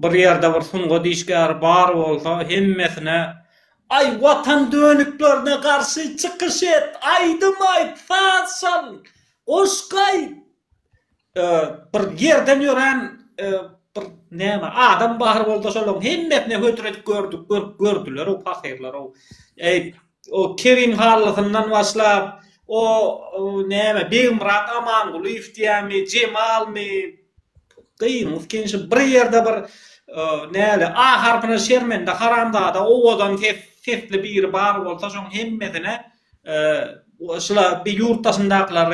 bir ýerde bir sunga diýişgär bar bolsa hemmesine ay watan dönüklerine karşı çıkış et, aydım ayt, fasal, oşkay, bir yerden ýören bir näme adam bahar bolsa şolum hemmesine hötüret gördüler o fakirler o Kerim Hally'ndan başlap o näme Beýmurat Amangul, Iftiyami, Cemal mi kıyım, kenşi bir yerde bir näle A harpyna şermende haramdada owadan sesli bir bar bolsa şoň hemmesine şula bir ýurtdaşyndakylar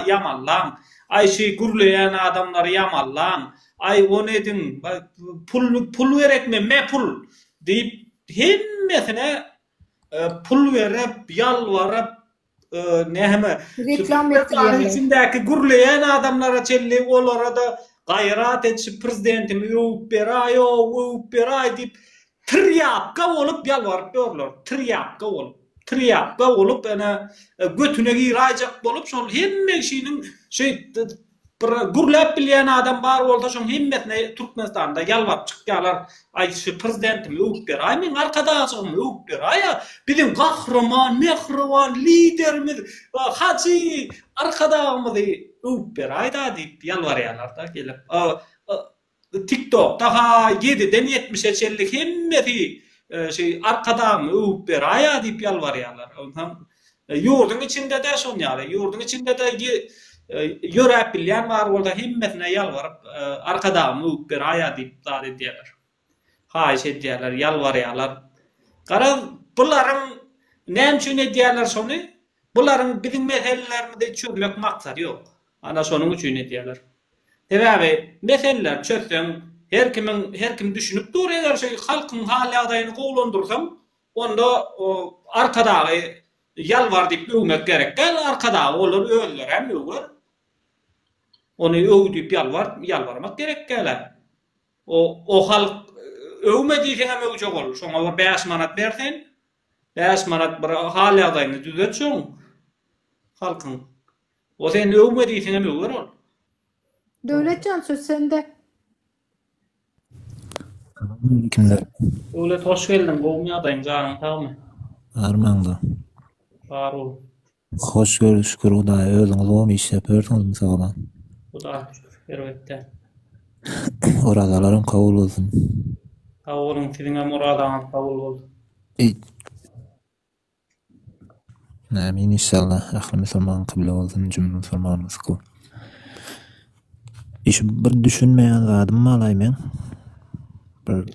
yamallan, ay şey gürleýän adamlar yamallan, ay o nedin pul berekme me pul diýip hemmesine pul berip ýalwaryp näme reklam etdirýär. Içindäki gürleýän adamlara çelli olara da gayrat etşi prezidentimi öwüp beray diýip tiryapga bolup ýalwaryp görler. Tiryapga bolup ana götüne girajak bolup şol hemme işiniň şey gürläp bilýän adam bar bolsa şoň hemmesine Türkmenistanda ýalwap çykýarlar. Ay şu prezidentimi öwüp beray, men arkadaşymy öwüp beray, bizim gahrman, mehriban liderimiz, hacı arkadaşymyzy öwüp beray da diýip ýalwarýarlar da gelip. TikTok daha 7'den 70'e çellik hemmeti şey arkadaşymy öwüp beray diýip ýalwarýarlar. Ýurdun içinde de şonýaly, ýurdun içinde de ýörep bilýän bar bolsa hemmesine ýalwaryp arkadaşymy öwüp beray diýip zat edýärler. Haýyş edýärler, ýalwarýarlar. Gara bularyň näme üçin edýärler şonu? Bularyň bizim meselelerimizde çözmek maksady ýok. Ana şonuň üçin edýärler. Sebäbi meseleler çözsem her kim düşünüp dur eger şey halkyň hal ýagdaýyny gowlandyrsam onda arkadagy ýalwar diýip öwmek gerek. Gel arkadagy olar öldürer hem öwer. Onu öwdüp ýalwarmak gerek gele. O halk öwmediýse hem öwjek bolur. Şoňa 5 manat bersen, 5 manat bir hal ýagdaýyny düzeltseň halkyň. O sen öwmediýse hem öwer ol. Döwletcan söz sende. Kimler? Öyle hoş geldin. Gowmýadaň janyň sagmy? Armanda. Bar ol. Hoş gördük şükür Hudaýa. Özüňiz gowmy işlep berdiňizmi sagdan? Hudaýa şükür elbetde. Oradalaryň kabul bolsun. Awulyň siziňe muradaňyz kabul bolsun. Amin inşallah. Ahli musulman kıble bolsun, cümle musulmanymyz ku. İş bir düşünmeýän zadym malay men. Bir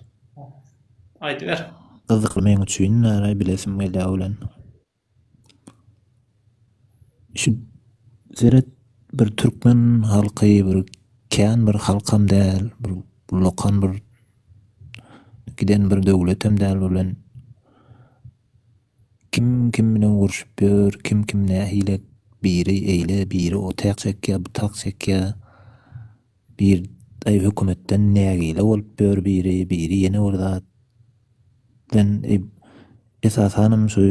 Aýdy ber. gyzykly men üçin näre bilesim gelýär ulan. Şu zeret bir türkmen halky bir kän bir halkam däl, bir lokan bir giden bir döwletem däl ulan. Kim bilen uruşup ber, kim nähile biri eýle, biri o täkçekkä, bu takçekkä. Bir ay hökümetten nägile bolup ber biri ýene orada. Ben esasanım şu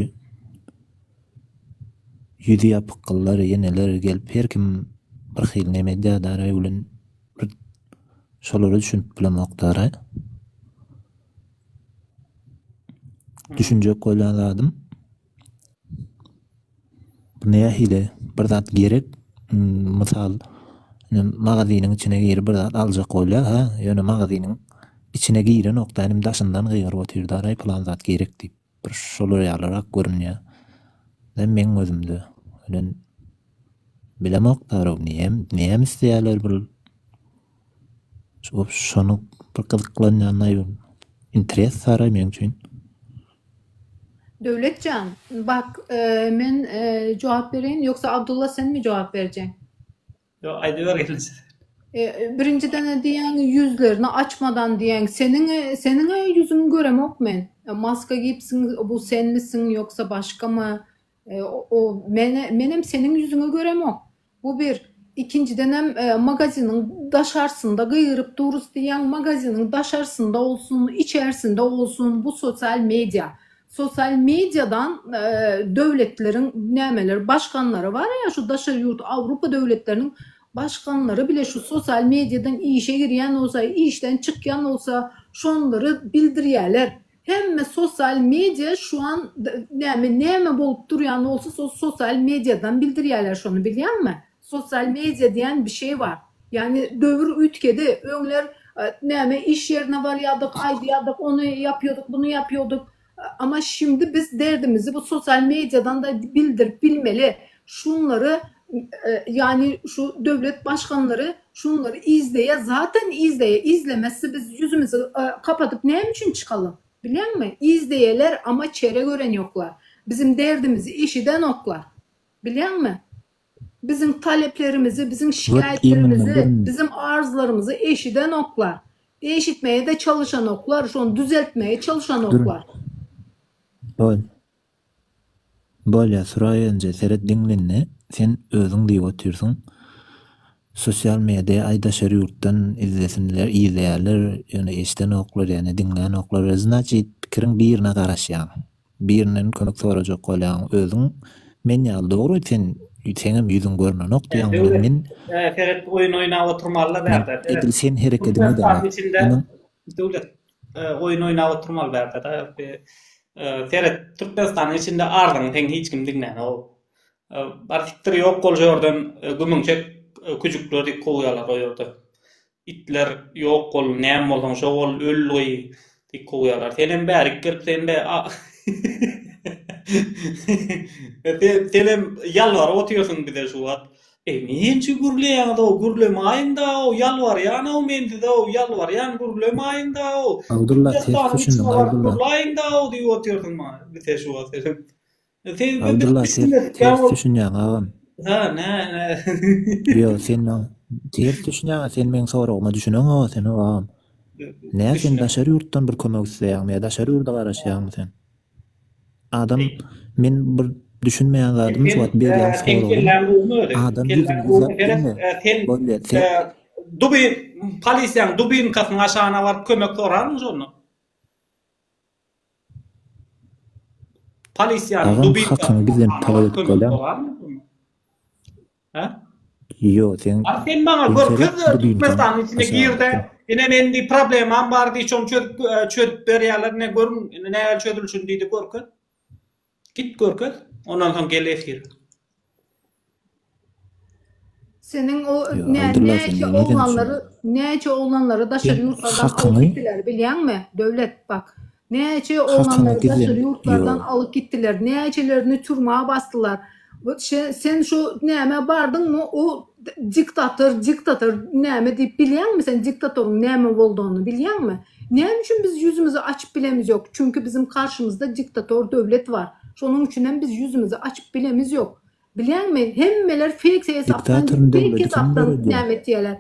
ýüzi ýapyklar ýeneler gelip her kim bir hyl näme dädara bilen şolary düşünüp bilemokdara. Düşünjek goýanladym. Nähile bir zat gerek, mysal magazynyň içine girip bir zat aljak goýla, ýöne magazynyň içine giren oktanym daşyndan gyýryp oturdy, plan zat gerek diýip bir şolary ýalarak görünýär. Men özümde ölen bilemokdary näme isleýärler bir şonu bir gyzyklanýan interes sara men üçin. Döwletcan, bak men jogap bereyim ýoksa Abdullah sen mi jogap berjeksin? Yo, aýdy ber geldi. Birinciden diýen yüzlerini açmadan diýen senin yüzüňi göremok men. Maska giyipsiň, bu sen misin yoksa başka mı? O menem senin yüzüňi göremok. Bu bir. İkinciden hem magazinin daşarsında gıyırıp duruz diýen magazinin daşarsında olsun, içerisinde olsun bu sosyal medya. Sosyal medyadan döwletlerin nämeler başkanları var ya şu daşar yurt Avrupa döwletlerinin başkanları bile şu sosyal medyadan işe giren olsa, işten çıkan olsa şonları bildirýärler. Hemme sosyal medya şu an näme bolup durýan olsa sosyal medyadan bildirýärler şonu bilýärmi? Sosyal medya diýen bir şey var. Yani dövür ütkedi öňler näme iş yerine varýardyk, aýdýardyk, onu yapıyorduk, bunu yapıyorduk. Ama şimdi biz derdimizi bu sosyal medyadan da bildirip bilmeli. Şunları yani şu devlet başkanları şunları zaten izlemezse biz yüzümüzü kapatıp ne için çıkalım? Biliyor musun? İzleyeler ama çere gören yoklar. Bizim derdimizi işiden oklar. Biliyor musun? Bizim taleplerimizi, bizim şikayetlerimizi, bizim arzularımızı eşiden oklar. Eşitmeye de çalışan oklar, şunu düzeltmeye çalışan oklar. Bolya suraýynja seret diňlenne sen özüň diýip otursun. Sosial media aýdaşar ýurtdan izlesinler, izleýärler, ýöne eşden oklar, ýani diňlän oklar. Znaçy pikiriň birine garaşýan. Birinin kömek sorajak bolýan özüň men ýaly dogry senem ýüzüň görnen ok diýen men Ferhat oyun oynap oturmaly berdi. Edil sen hereketini de. Döwlet oyun oynap oturmaly berdi da. Ferhat Türkmenistanyň içinde ardyň teň hiç kim diňlän o. Bartiktir ýok bolýardan gümüňçek küçükleri koýarlar o ýerde. İtler ýok bol, näme boldan şo bol öllügi dik koýarlar. Senem bärik gelip sende Senem yalvar otuyorsun bir de şu at. Mençi gürleýän da o gürlemäýin da o yalvar ýany o mendi da o yalvar ýan gürlemäýin da o. Abdullah tefsirçi Abdullah. Gürleýin da o diýip oturýarsyň ma. Bir de şu at. Abdullah tefsirçi agam. Ha, ne. Yo sen tefsirçi sen men soragma düşüneň o sen agam. Ne sen daşary ýurtdan bir kömek isleýän, ýa daşary ýurda garaşýan sen. Adam men bir düşünmeýän zadymy şuwat berýän soragy. Adam Dubin polisiýaň Dubin kasyň aşagyna baryp kömek soranmy şonu? Polisiýaň Dubin kasyň bizden talap etýärler. Ha? Yo, sen baňa görkezler Türkmenistanyň içine girdi. Ine mendi problemam bar diýip çözüp berýärler, ne görün, näme çözülşün diýdi görkez. Git görkez, ondan soň gel efir. Senin o neçe oğlanları daşary ýurtlardan alıp gittiler, bilýänmi? Döwlet bak. Neçe oğlanları daşary ýurtlardan alıp gittiler. Neçelerini türmäge bastılar. Sen şu näme bardyňmy o diktator näme diýip bilýänmi? Sen diktatorun näme bolduğunu bilýänmi? Näme üçin biz yüzümüzü açıp bilemiz yok? Çünkü bizim karşımızda diktator döwlet var. Şonun üçin biz yüzümüzü açıp bilemiz yok. Bilýänmi? Hemmeler fake hesapdan näme diýerler.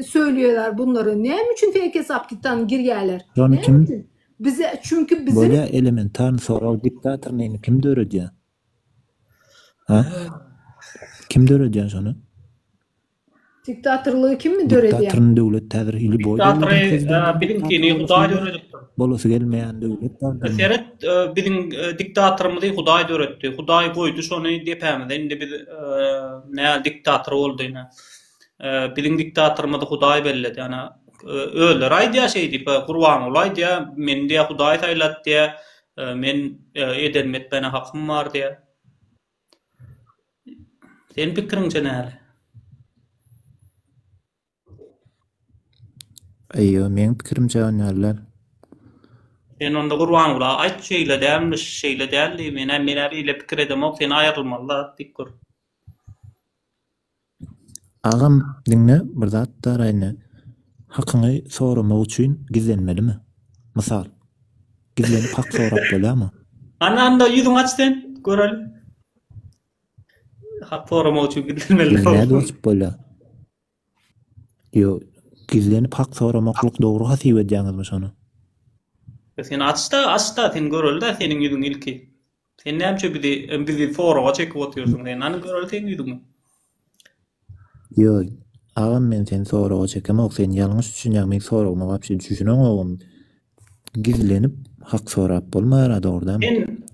Söylüyorlar bunları. Näme üçin fake hesapdan girýärler? Bize çünkü bizim böyle elementar soraw diktator näme kim döredýär? Ha? Kim döredýär şonu? Diktatorluğu kim mi döredýär? Diktatorun döwlet täzirli boýda. Diktator bilinki Hudaý döredýär. Bolasy gelmeýän döwlet bar. Seret biziň diktatorymyzy Hudaý döretdi. Hudaý goýdy şonu depämede. Indi biz näme diktator boldyna. Biziň diktatorymyzy Hudaý belledi. Ýani öler aýdýa şey diýip Qurban olay diýä, men diýä Hudaý taýlat diýä, men eden etmene hakym bar diýä. Sen pikiriňçe näle? Aýyo, men pikirimçe näler? Sen onda Qurban ola aýt şeýle dälmi, şeýle däldi. Men bile pikir edemok, sen aýrylmaly dikgur. Agam diňle bir zat daraýny. Hakyny soramak üçin gizlenmelimi? Mysal, gizlenip hak sorap bolarmy? Anda ýüzüň aç sen, görelim. Hak soramak üçin gizlenmeli. Näde açyp bolar? Yo, gizlenip hak soramaklyk dogry hasyp edýäňizmi şonu? Sen açda sen göreli da senin ýüzüň ilki. Sen näme bizi soraga çekip oturýarsyň, sen any göreli sen ýüzüň. Yo, agam men sen soraga çekemok, sen ýalňyş düşünýän men soragma wapşy düşüneň ogam. gizlenip hak sorap bolmaýar dogrudan.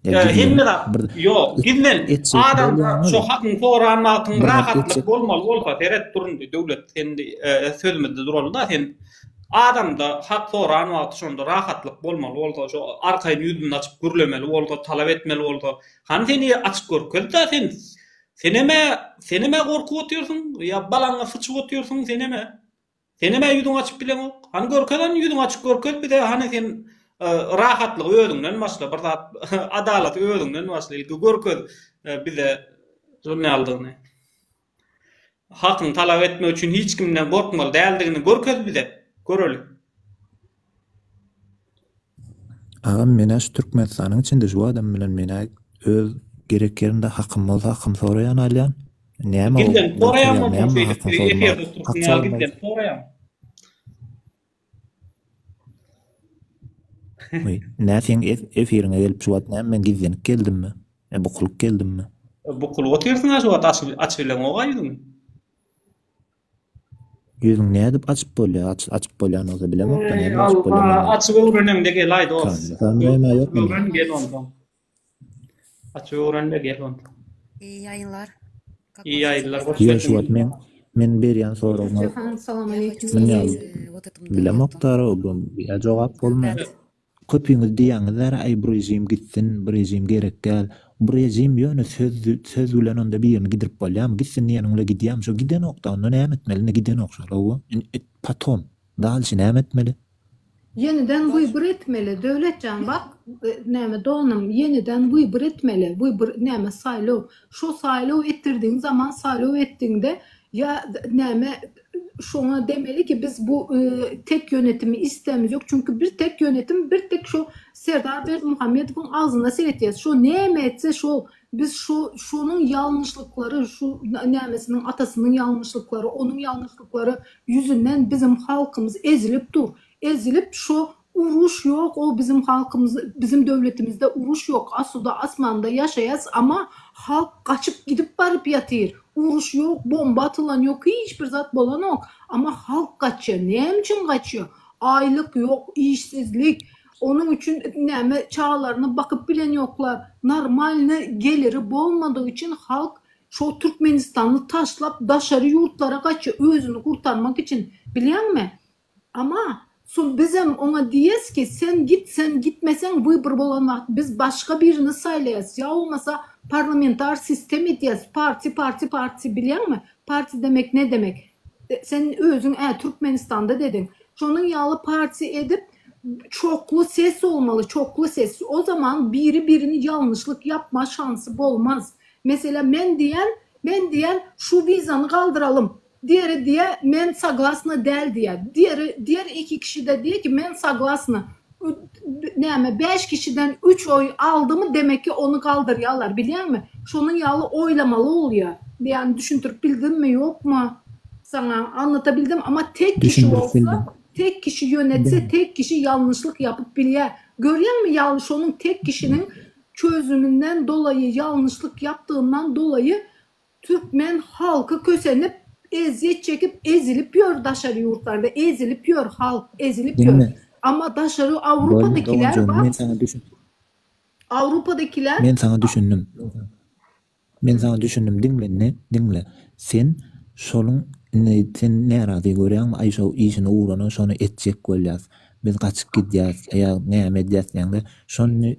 Hemme da yok gizlen etsek adamda bolýar. şu hakkın soranmagyň Bir rahatlyk etsek- bolmaly bolsa teret durundy döwlet sendi sözümizde duralda sen adamda hak soranmagy şonda rahatlyk bolmaly bolsa şu arkaýy ýüzüni açyp gürlemeli bolsa talap etmeli bolsa han seni açyk görkezdi da sen neme gorkup otyrsyň ya balaňa fıçyp otyrsyň sen neme ýüzüňi açyp bilen ok han görkezden ýüzüňi açyk görkez bir de hani sen rahatlyk özüňden başla bir zat adalet özüňden başla görköz bize şonu aldygyny hakyny talap etmek üçin hiç kimden gorkmaly däldigini görköz bize görelim. Agam mena şu Türkmenistanyň içinde şu adam bilen mena öz gerek yerinde hakkım bolsa hakkym sorayan alyan. Näme o? Giden sorayan mı Näme bu hakkym şeyde sorma? efirde tutsun ya giden sorayan. Näsiň efiriňe gelip şu näme men gizlenip geldimmi? Bukulyp geldimmi? Bu kul otyrsyň şu açylan o gaýdyň. Ýüzüň nädip açyp bolýar? Açyp bolýan olsa bilemok da näme açyp Allah bolýar? açyk öwrenem de gel aýdy os. Näme ýok mu? Öwren gel ondan. Açyk öwren de gel ondan. İyi yayınlar. İyi yayınlar. Ýa şu men berýän soragyňa Cihan, salam aleyküm. Men ýa Вот это bilemok da ýa jogap bolmaýar. Köpüňiz diýäňizler ay bu rejim gitsin, bu rejim gerek däl. Bu rejim ýöne söz bilen onda birini gidirip bolýam, gitsin ýanyňla gidýär. Şo giden okda onda näme etmeli, ne giden okşar o. Paton, dalşy näme etmeli? Yeniden vıybır etmeli. Devletcan bak näme donum yeniden vıybır etmeli. Vıybır näme saýlaw. Şo saýlaw ettirdiň zaman saýlaw etdiňde ya näme şoňa demeli ki biz bu tek yönetimi istemiz yok. Çünkü bir tek yönetim bir tek şu Serdar Berdimuhammedowyň ağzına seretýär. Şo näme etse şol biz şunun yanlışlıkları, şu nämesinin atasının yanlışlıkları, onun yanlışlıkları yüzünden bizim halkımız ezilip dur. Ezilip şu uruş yok, o bizim halkımız, bizim devletimizde uruş yok. Asuda asmanda yaşayas ama halk kaçıp gidip barıp yatır. Uruş yok, bomba atılan yok, hiçbir zat bolan yok. Ama halk kaçıyor. Ne için kaçıyor? Aylık yok, işsizlik. Onun için näme çağlarına bakıp bilen yoklar. Normalne geliri bolmadığı için halk şu Türkmenistan'ı taşlap daşarı yurtlara kaçıyor. Özünü kurtarmak için. Biliyor musun? Ama bizim ona diyes ki sen git sen gitmesen vıybır bolanmak biz başka birini saylayas ya olmasa parlamenter sistem ediyas parti biliyor musun? Parti demek ne demek? Sen özün Türkmenistan'da dedin. Şunun yağlı parti edip çoklu ses olmalı, çoklu ses. O zaman biri birini yanlışlık yapma şansı olmaz. Mesela men diyen şu vizanı kaldıralım. Diğeri diye men saglasna del diye. Diğer iki kişi de diye ki men saglasna. Näme 5 kişiden 3 oy aldı mı demek ki onu kaldırıyorlar biliyor musun? Şunun yağlı oylamalı oluyor. Yani düşündürüp bildin mi yok mu? Sana anlatabildim ama tek kişi olsa tek kişi yönetse tek kişi yanlışlık yapıp biliyor. Görüyor musun yanlış onun tek kişinin çözümünden dolayı yanlışlık yaptığından dolayı Türkmen halkı kösenip eziyet çekip ezilip yor daşarı yurtlarda ezilip yor halk ezilip yor. Ama daşarı Avrupa'dakiler var. Avrupa'dakiler Men sana düşündüm dinle. Sen şolun sen närazy görýän aýşa işini uğrana şonu etjek bolýas. Biz gaçyp gidýäs, ýa näme edýäsňde şonu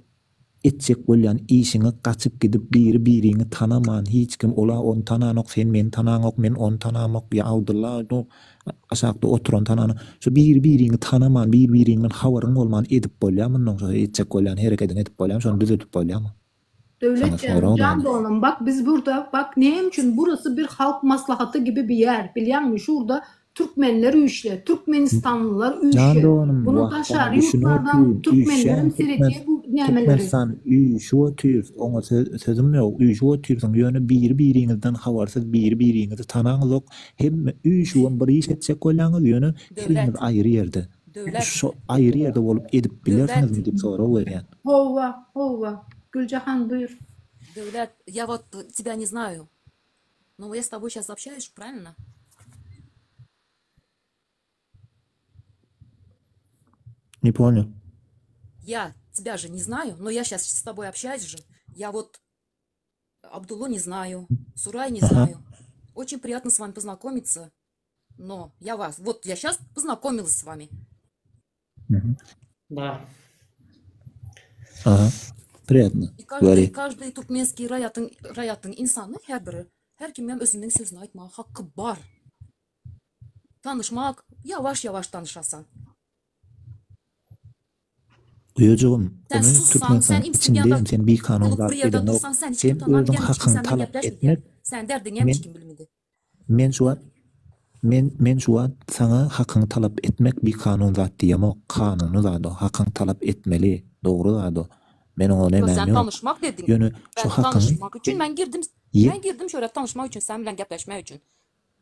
etjek bolýan işiňi gaçyp gidip biri-birini tanaman, hiç kim ola onu tananok, sen meni tananok, men onu tanamak, ýa Abdullah no aşakda oturan tanany. Şu biri-birini tanaman, biri-birinden habaryň bolman edip bolýarmy, şonu etjek bolýan hereketini edip bolýarmy, şonu düzeltip bolýarmy? Devlet can doğanım. Bak biz burada bak neyim için burası bir halk maslahatı gibi bir yer. Biliyor musun? Şurada Türkmenler üyüşle, Türkmenistanlılar üyüşle. Bunu taşar yurtlardan Türkmenlerin seretiye bu nemeleri. Türkmenistan üyüşü otuyur. Ona sözüm yok. Üyüşü otuyursan yönü birinizden habarsız birinizi tanağınız yok. Hem üyüşüğün bir iş edecek koyağınız yönü biriniz ayrı yerde. Şu ayrı yerde olup edip bilirsiniz mi deyip sonra olur yani. Hova. Гүлжахан, бuyur. Devlet, я вот тебя не знаю, но я с тобой сейчас общаюсь, правильно? Не понял. Я тебя же не знаю, но я сейчас с тобой общаюсь же. Я вот Абдуллу не знаю, Сурай не Aha. знаю. Очень приятно с вами познакомиться. Но я вас... Вот я сейчас познакомилась с вами. Mhm. Da. Aha. Приятно. И Говори. каждый туркменский раяттың insanı her kim özünün sözünü айтмага hakkı бар. Tanışmak, yavaş tanışasan. Uyucuğum, Sen bunu sussan, Türkmenistan sen imsin bir içindeyim. anda Sen bir kanun bulup zat bir yerde dedin. Yok. dursan sen hiç Sen kim tanıyan özün gelmiş kim hakkını senden talep yaplaşmıyor. etmek. Sen derdin gelmiş kim bilmedi. Men şu an sana hakkını talep etmek bir kanun zat diyem o. Kanunu zat o. Hakkını talep etmeli. Doğru zat o. Ben ona Yo, hemen sen yok. tanışmak dedin. Yönü Ben şu hakkını tanışmak için ben Ye- girdim şöyle tanışmak için, sen bilen gepleşmek için.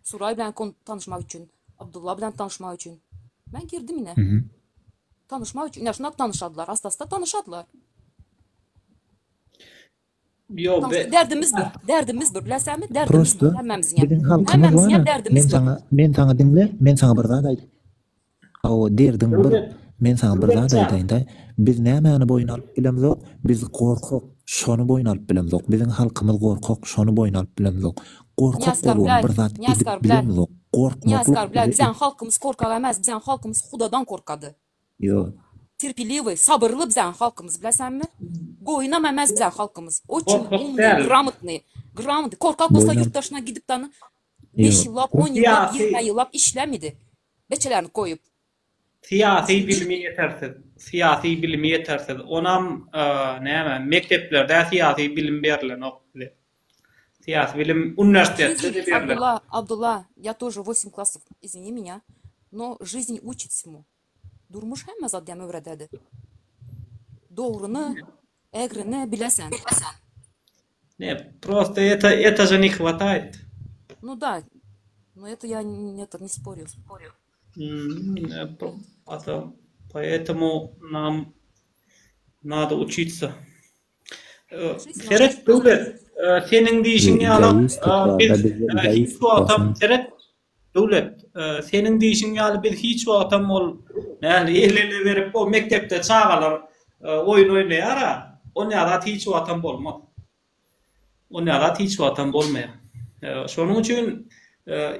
Suray bilen tanışmak için, Abdullah bilen tanışmak için. Ben girdim yine. Hı. Tanışmak için. Yaşında tanışadılar. Hasta tanışadılar. Yo be. Derdimiz bir. Derdimiz bir. Bilesen mi? Derdimiz Prosto bir. Hemmemizin ya. bizim halkımız Hemmemizin var ya ya. derdimiz bir. Ben sana dinle. Ben sana bir zat aytayım. O derdin bir. Devlet- Men sana bir zat Devletçi. aytayım da. Biz nämäni boyun alıp bilemiz ok. Biz korkak, şonu boyun alıp bilemiz ok. Bizim halkımız korkak, şonu boyun alıp bilemiz ok. Korkak Niyaskar bolwan Bilal, bir zat Niyaskar edip Bilal. bilemiz ok. Korkmak. Niyaskar bilen bizden halkımız korkak emez. Bizden halkımız Hudadan korkadı. Yo. Terpilivi, sabırlı bizden halkımız. Bilesen mi? Goyunam emez bizden halkımız. O için Korkak umum, değil. gramotny. Korkak olsa Boyunam- yurt dışına gidip tanı 5 Yo. yıllap, 10 yıllap, Siyasi- 20 yıllap işlemedi. Beçelerini koyup. Siyasi bilimi yetersiz. Siyasi bilimi yetersiz. Onam näme mekteplerde siyasi bilim berilen okdy. Siyasi bilim üniversitede de berilen. Абдулла, я тоже 8 классов, извини меня, но жизнь учит всему. Durmuş hem zadem öğretedi. Doğrunu, egrini bilesen. Не, просто это же не хватает. Ну да, но это я не спорю. Поэтому нам надо учиться. Жизнь Seret devlet, senin deyişini Yo, alıp zayıf tutar, biz da biz zayıf hiç vatam tutasın. Seret devlet, senin deyişini alıp biz hiç vatam ol, yani eline verip o mektepte çağalar oyun oynayar, o ne arat hiç vatam olmaz. O ne arat hiç vatam olmaya. Şunun için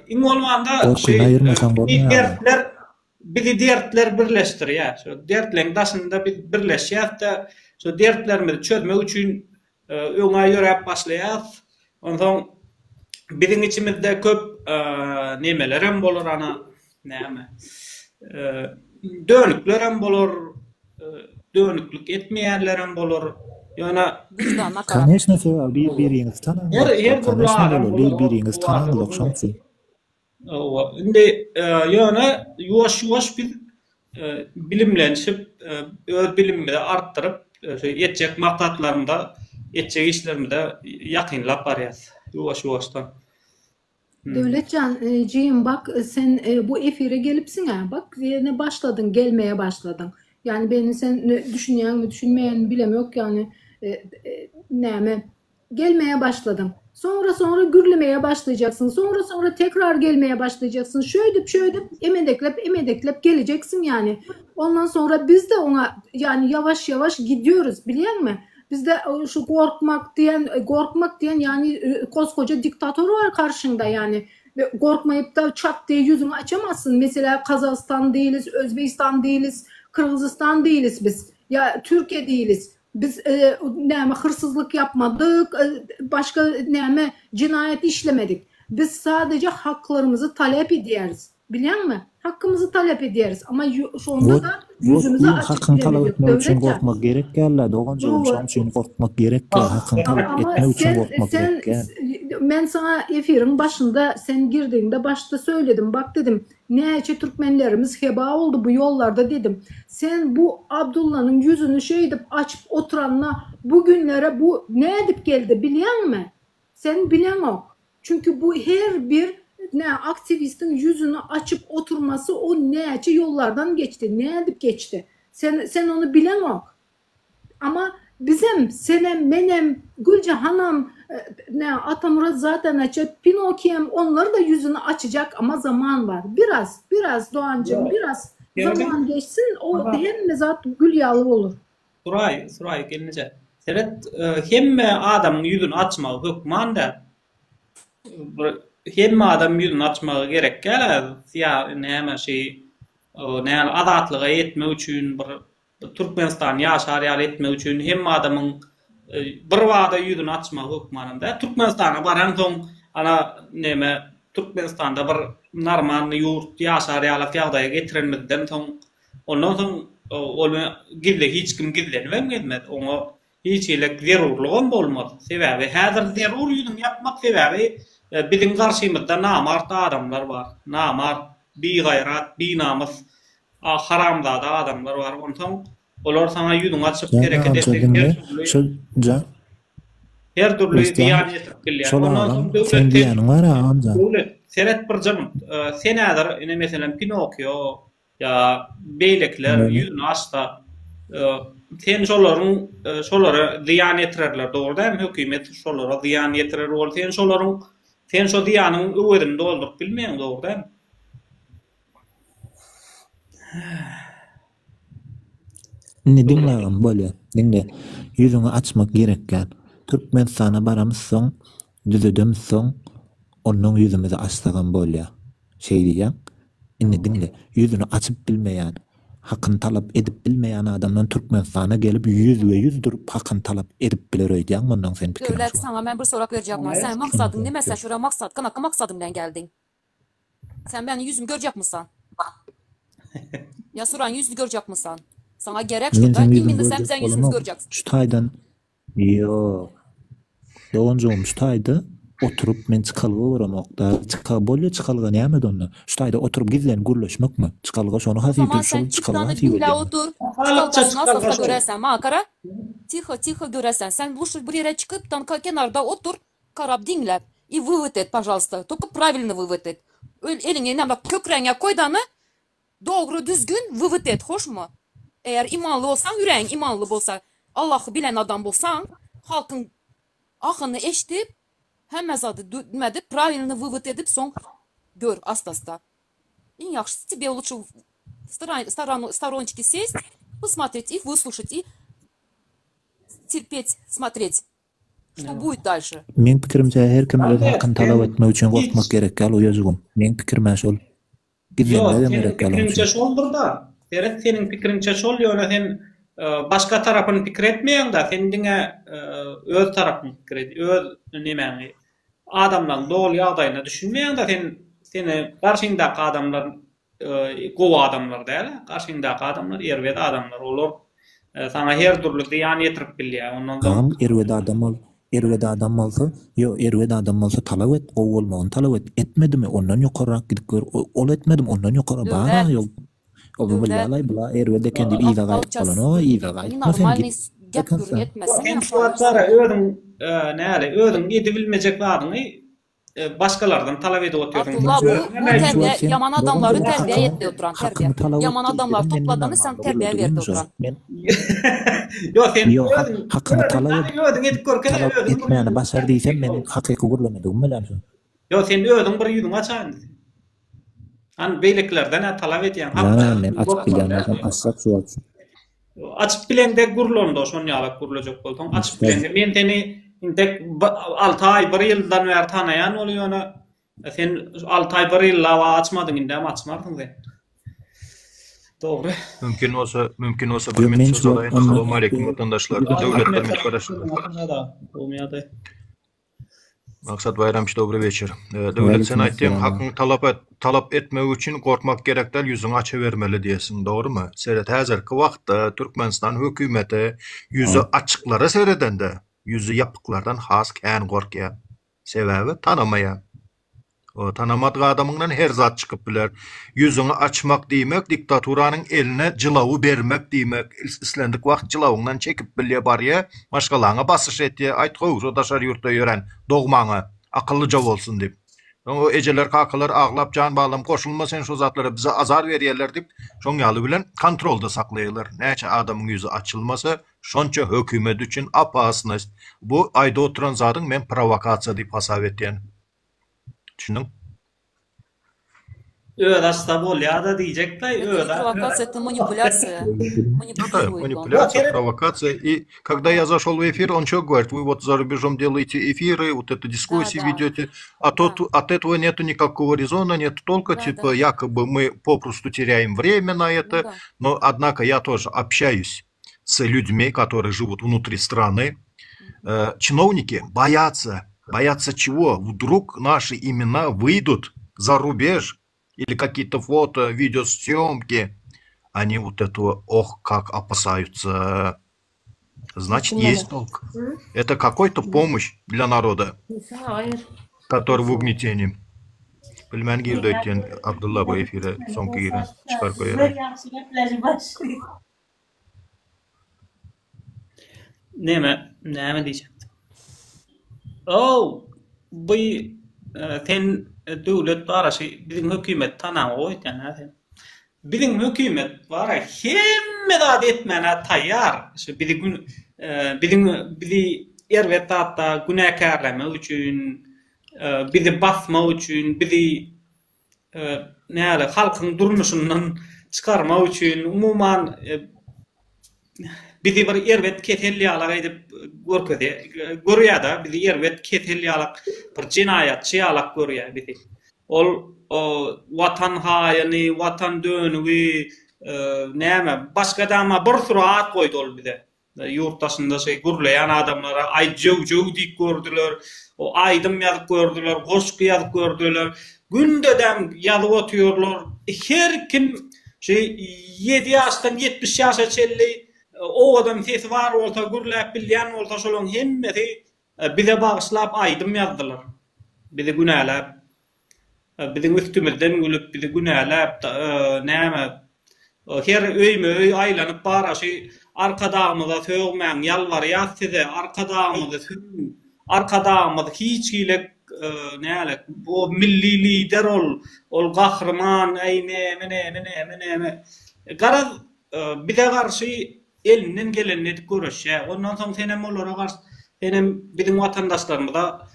in olmanda Korkuyla ayırmasan bolmaya. bizi dertler birleştir ya. Şu dertlerin daşında biz birleşýäs de şu dertlerimizi çözmek için öňe ýörep başlaýas. Ondan bizim içimizde köp nemeler hem bolur ana näme. Dönükler hem bolur, dönüklük etmeýänler hem bolur. Ýöne Vicdanına karar. Конечно, sebäbi bir-biriňizi tanýan. Her Конечно, bir bir-biriňizi tanýan okşamsy. Indi ýöne ýuwaş biz bilimlenşip öz bilimimizi artdyryp etjek maksatlarymda, etjek işlerimde ýakynlap barýas. Ýuwaş-ýuwaşdan. Devletcan, Cem bak sen bu efire gelipsin ha. Bak yine başladın, gelmeye başladın. Yani beni sen düşünýän mi, düşünmeýän mi bilem yok yani. Näme gelmeye başladın. Sonra gürlemeye başlayacaksın. Sonra tekrar gelmeye başlayacaksın. Şöyle emedeklep geleceksin yani. Ondan sonra biz de ona yani yavaş yavaş gidiyoruz biliyor musun? Bizde şu korkmak diyen yani koskoca diktatör var karşında yani. Ve korkmayıp da çat diye yüzünü açamazsın. Mesela Kazakistan değiliz, Özbekistan değiliz, Kırgızistan değiliz biz. Ya Türkiye değiliz. Biz hırsızlık yapmadık, başka cinayet işlemedik. Biz sadece haklarımızı talep ediyoruz. Biliyor musun? Hakkımızı talep ediyoruz. Ama şu anda da yüzümüzü açıp hakkını talep gidemedik. etmek için Devletcan. korkmak gerek geldi. Doğanca şan için korkmak gerek geldi. Hakkını talep Ama etmek için korkmak gerek geldi. ben sana efirin başında sen girdiğinde başta söyledim. Bak dedim neyse Türkmenlerimiz heba oldu bu yollarda dedim. Sen bu Abdullah'ın yüzünü edip açıp oturanla bugünlere bu ne edip geldi biliyor musun? Sen bilen o. Çünkü bu her bir aktivistin yüzünü açıp oturması o neyse yollardan geçti. Ne edip geçti. Sen onu bilen o. Ama bizim Senem, Menem, Gülce Hanım, Atamurat zaten açacak, Pinokiyem onları da yüzünü açacak ama zaman var. Biraz Doğancığım biraz Yani zaman geçsin o hem de zaten gül yağlı olur. Suray gelince. Seret hemme adamın yüzünü açmağı hükmanda hemme adamın yüzünü açmağı gerek gele ya näme şey näme adatlyga etme üçin bir Türkmenistan ýaşar ýaly etme üçin hemme adamın bir wada yüzünü açmağı hükmanda Türkmenistana baran soň ana näme Türkmenistan'da bir normal yurt ýaşar ýaly ýagdaýa getirilmeden soň ondan soň ol hiç kim gizlenmedi. Oňa hiç elek zerurlugam bolmady. Sebäbi häzir zerur ýüzün ýapmak sebäbi biziň garşymyzda namart adamlar bar. Namart, bigaýrat, binamys, haramzada adamlar bar. Ondan olar sana ýüzüň açyp gereket etmek her türlü diýan ýetip bilýär. Ondan soň döwlet seret bir jam sen häzir meselem Pinokyo ya beylekler ýüzüni açsa sen şolara ziyan etirirler doğru hem hükümet şolara ziyan etirir ol sen şo ziyanın öwründe doldurup bilmeýän doğru hem Ne dinlägem bolýar. Dinle. Ýüzüňi açmak gerekken. Türkmenistana baramyzsoň, düzedemsoň, onuň ýüzümizi açsagan bolýar. Şey diýen. Inni dinle. Ýüzüni açyp bilmeýän, hakyny talap edip bilmeýän adamdan Türkmenistana gelip yüz durup hakyny talap edip biler öýdýän mundan sen pikirin. Dövlet sana ben bir sorak vereceğim. Sen maksadın ne mesela şura maksat kanaka maksadımdan geldin. Sen benim yüzümü görecek misin? Ya soran yüzünü görecek misin? Sana gerek şurada iminde sen yüzümü göreceksin. Şu taýdan yok. Doğuncuğum şu taýda oturup men çıkalıga uğramakda çıkalıga näme donna? Şu taýda oturup gizlen gürleşmekmi? Çıkalıga şonu hasyp şu çıkalyga hasyp. Nasıl göresen makara? Тихо göresen. Sen лучше bir yere çıkıp tanka kenarda otur, karab dinlep. И вывод et, пожалуйста. Только правильно вывод et. Eline näme kökreňe koýdany dogry düzgün vывод et, hoşmu? Eğer imanlı olsan, yüreğin imanlı bolsa, Allah'ı bilen adam bolsan, halkın ahını eşitip, hemme zady düýmedip, правильно вывод edip soň gör asta. И yaxşysı тебе лучше стороночки сесть, посмотреть и выслушать, и терпеть, смотреть, что будет дальше. Men pikirimçe her kim öz hakyny talap etmek üçin gorkmak gerek gal oýajygym. Men pikirime şol. Gizlenmeden gerek gal. Pikiriňçe şoldur da. Seret senin pikiriňçe şol ýöne sen başga tarapyny pikir etmeýän da sen diňe öz tarapyny pikir et. Öz nemäni adamlaryň dol ýagdaýyna düşünmeýän da seni garşyňdaky adamlar gowy adamlar däl, garşyňdaky adamlar erwet adamlar olar sana her türlü ziyan ýetirip bilýär. Ondan Tamam, erwet adam bolsa, erwet adam bolsa talap et, gowy bolmagyny talap et. Etmedimi? Ondan ýokarak gidip gör. Ol etmedim, ondan ýokara bara ýol. O bilýärler, bula erwet eken diýip iýle gaýdyp bolan. O iýle gaýdyp. Normalny gap görmetmesin. sen şu atlara ödün edip bilmejek badyny başkalardan talap edip oturýarsyň. Abdullah bu terbiye, yaman adamları terbiye etdi oturan terbiye. Yaman adamlar topladığını sen terbiye verdi oturan. Yo sen hakyny talap ödün edip görken etmeýäni başar diýsem men hakyky görlemedim bilen şu. Yo sen ödün bir ýüzüň açan. An beýleklerden talap edýän Men açyp bilýän açsak şu. Açıp bilende gurlondo şon ýalak gurulajak bolsaň açyp bilende men seni intek 6 ay 1 ýyldan bäri tanaýan bolýany sen 6 ay 1 ýyl lawa açmadyň inde açmardyň sen. Dogry. Mümkin olsa bir minut söz alayım. Assalamu aleykum vatandaşlar. Devletler mikrofonda. Maksat Bayramçı добрый вечер. Devlet sen aýtdyň hakyny talap etmek üçin gorkmak gerekler yüzüňi açybermeli diýesin, dogrymy? Seret häzirki wagtda Türkmenistan hökümeti yüzü açyklara seredende, yüzü ýapyklardan has kän gorkýar. Sebäbi tanamaýar. O tanamadyk adamyňdan her zat çykyp biler. Yüzüňi açmak diýmek diktaturanyň eline jylawy bermek diýmek. Islendik wagt jylawyňdan çekip bilýär barýa, başgalaryňa basyş etdi. Aýtgowy daşar ýurtda ýören dogmaňy akyllyja bolsun diýip. O ejeler kakalar ağlap can bağlam koşulma sen şu zatlara bize azar verýärler diýip şoň ýaly bilen kontrolda saklaýarlar. Näçe adamyň ýüzi açylmasa, şonça hökümet üçin apasny. Bu aýda oturan zadyň men provokasiýa diýip hasap etýän. Düşündüň? Ödasta bolýar da diýjek da Это не öda. провокация, это манипуляция. Ну да, Манипулирует он. манипуляция, Вот, провокация. И когда я зашел в эфир, он что говорит? Вы вот за рубежом делаете эфиры, вот это дискуссии Да. ведете, Да. от этого нету никакого резона, нет толка, Да, типа да. якобы мы попросту теряем время на это, Да. но однако я тоже общаюсь с людьми, которые живут внутри страны. Чиновники боятся чего? Вдруг наши имена выйдут за рубеж или какие-то фото, видеосъемки. Они вот этого, ох, как опасаются. Значит, есть толк. Это какой-то помощь для народа, который в угнетении. Bilmän girdi Abdullah bu efire son girin çıkar koyarak. Näme diýjekdim? Oh, bu sen döwlet baraşy biziň hökümet tanama goýdan sen. Biziň hökümet bara hemme zat etmene taýýar. Şu bizi erwetda günäkärleme üçin, bizi basma üçin, bizi näle halkyň durmuşyndan çıkarma üçin umuman bizi bir erwet ketelliýalar edip görýär da bizi erwet ketelliýalar bir jinayatçy ýalak görýär bizi. Ol watan haýyny, watan dönügi näme başga dama bir sürü at goýdy ol bize. Yurtdaşynda gürleýän adamlara ay jow diýip gördüler. O aydym ýazyp gördüler, goşky ýazyp gördüler. Gündedem ýazyp oturýarlar. Her kim 7 ýaşdan 70 ýaşa çelli o adam sesi var olsa gürläp bilýän olsa şolaň hemmesi bize bagyşlap aydym ýazdylar. Bizi günäläp, biziň üstümizden gülüp bizi günäläp näme her öýme aýlanyp baraşy arkadağımıza söýgmäň ýalvarýar size arkadağımyz hiç gile näle o milli lider ol gahrman näme garaz bize garşy elinden geleni edip görüşýär. Ondan soň senem olara garşy senem biziň watandaşlarymyza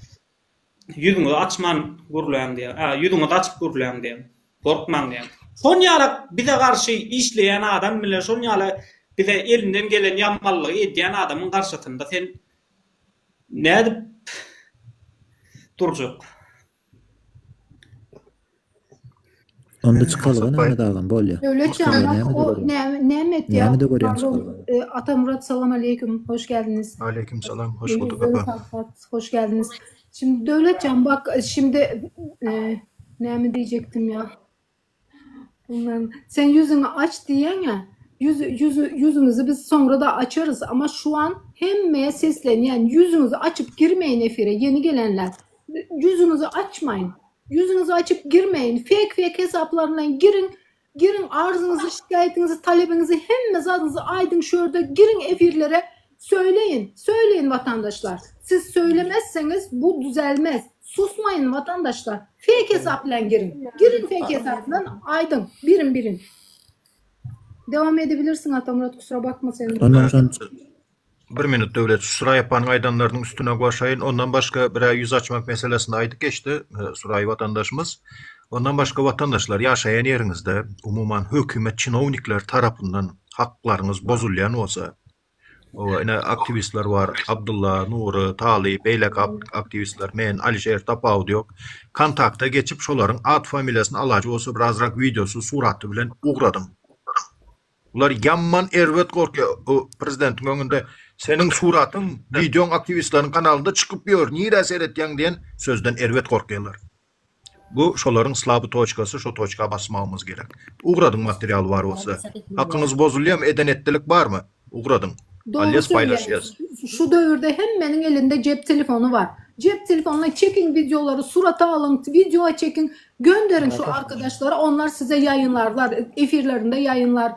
yüzüňi açman gurlayan diýär. Yüzüňi açyp gurlayan diýär. Korkmaň diýär. Son ýaly bize garşy işleýän adam bilen son ýaly bize elinden gelen ýammallygy edýän adamyň garşysynda sen nädip durjak? Onda çıkalyga näme dagam bolýar? Döwletçi bak o näme etdi Näme de görýän Pardon, Atamurat salam aleyküm, hoş geldiniz. Aleykümselam, hoş bulduk apa. Hoş geldiniz. Şimdi Döwletcan bak şimdi näme diýjekdim ya. Bundan sen yüzünü aç diýen ya. Yüzünüzü biz sonra da açarız ama şu an hemmeye seslenýän yüzünüzü açıp girmeyin efire yeni gelenler. Yüzünüzü açmayın. Yüzünüzü açıp girmeyin. Fake hesaplarına girin arzınızı, şikayetinizi, talebinizi hemme zatınızı aydın şurada girin efirlere söyleyin vatandaşlar. Siz söylemezseniz bu düzelmez. Susmayın vatandaşlar. Fake hesapla girin. Girin fake hesapla aydın. Birin. Devam edebilirsin Atamurat, kusura bakma senin. Ondan sonra Bir minut devlet sura yapan aydanlarının üstüne koşayın. Ondan başka bir yüz açmak meselesinde aydık geçti surayı vatandaşımız. Ondan başka vatandaşlar yaşayan yerinizde umuman hükümet чиновниклер tarafından haklarınız bozulyan olsa o yine aktivistler var. Abdullah, Nuri, Talip, Beylek aktivistler, men, Alişer, Tapav diyor. Kontakta geçip şoların ad familyasını alacı olsa birazrak videosu, suratı bilen uğradım. Ular yamman erwet korkuyor. O prezidentin önünde senin suratın videon aktivistlerin kanalında çıkıp yor. Niye seyretýäň diyen sözden erwet korkuyorlar. Bu şoların slabı toçkası, şu toçka basmamız gerek. Uğradın material var olsa. Hakkınız bozulýar mı? Edenetlilik var mı? Uğradın. Alles paylaşıyız. Şu dövrde hemmenin elinde cep telefonu var. Cep telefonuna çekin videoları, surata alın, videoya çekin, gönderin şu arkadaşlara. Onlar size yayınlarlar, efirlerinde yayınlar.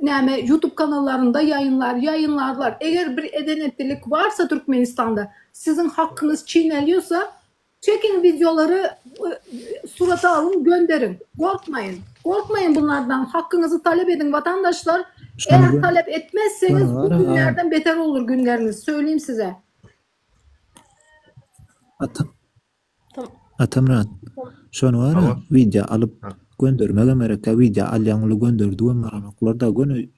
Näme YouTube kanallarında yayınlarlar. Eğer bir edenetlilik varsa Türkmenistan'da sizin hakkınız çiğneliyorsa çekin videoları, surata alın, gönderin. Korkmayın bunlardan. Hakkınızı talep edin vatandaşlar. Eğer talep etmezseniz bu günlerden beter olur günleriniz. Söyleyeyim size. Atamurat. Şonu var ya, video alıp göndermege mereke video alýaňly gönderdi we maranoklar da göni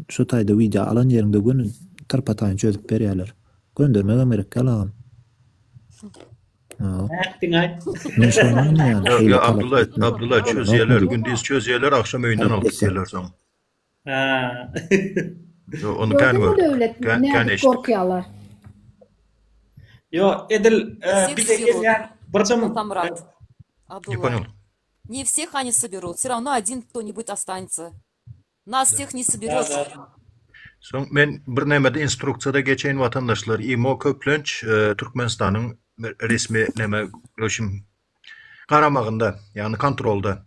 şu taýda video alan ýerinde göni tarpataýyn çözüp berýärler. Göndermege mereke alan. Äkdiň aýt. Men şondan ýani. Ya Abdullah çözýärler, gündüz çözýärler, akşam öýünden alyp gelýär soň. Ha. Onu Gördün kän mü gördüm. devlet Kän ne eşitdim. korkuyalar? Yo, edil bize gelýän birçam Атамрат. Не понял. Абдулла. Не всех они соберут. Все равно один кто-нибудь останется. Нас всех не соберется. Soň men bir nämede instruksiyada geçen watandaşlar IMO köplenç Türkmenistanyň resmi näme ölçüm garamagynda, ýani kontrolda.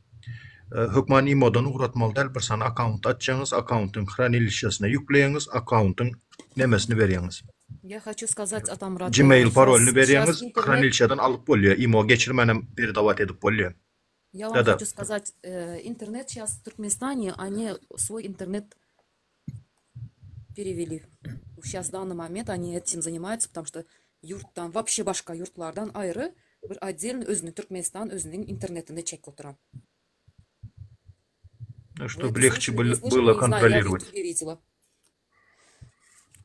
Hökman IMO'dan uğratmalı däl bir sana account açjaňyz, account'un хранилищесine ýükleýäňiz, account'un nämesini berýäňiz. Я хочу сказать Атамрату. Gmail parolunu Сейчас berýäňiz, интернет- хранилищеden alyp bolýar. IMO geçirmenem bir davat edip bolýar. Я вам Да-да. хочу сказать, интернет сейчас в Туркменистане, они свой интернет перевели. Сейчас в данный момент они этим занимаются, потому что yurtdan, вообще başka yurtlardan ayrı bir отдельно özünün Türkmenistan özünün internetini çek oturan. Чтобы легче было контролировать.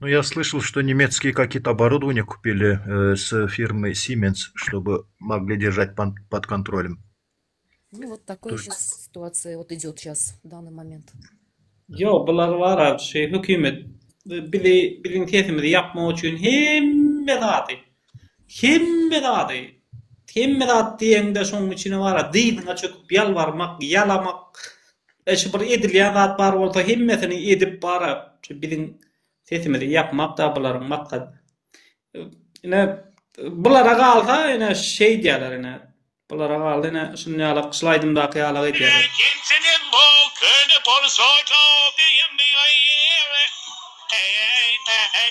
Ну, я слышал, что немецкие какие-то оборудования купили с фирмы Siemens, чтобы могли держать под контролем. Ну, вот такая сейчас ситуация вот идет сейчас, в данный момент. Yo, bular var hökümet biziň tesimizi yapmak üçin hemme zat diýende şoň içine var, dyňa çöküp ýalbarmak, ýalamak, eşi bir edilýän zat bar bolsa hemmesini edip bara biziň tesimizi yapmak da bularyň maksady. Ine bulara galsa ine şey diýerler ine. Bulara galsa ine şunu ýalap slaydymdaky ýalak edýärler. Kimsenin bu könü porsoto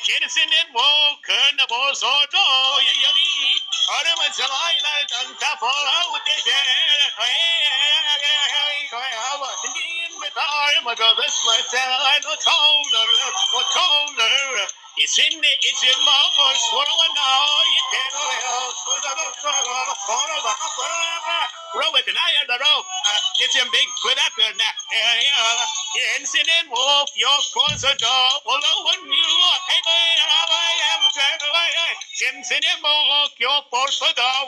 kimsenin bu könü porsoto arama zalaylardan kafalı uteşer İçinde içime boş sorulana row with an eye on the row. Get him big, quit up there now. Incident wolf, your cause a dog. Although when you Incident wolf, your force a dog.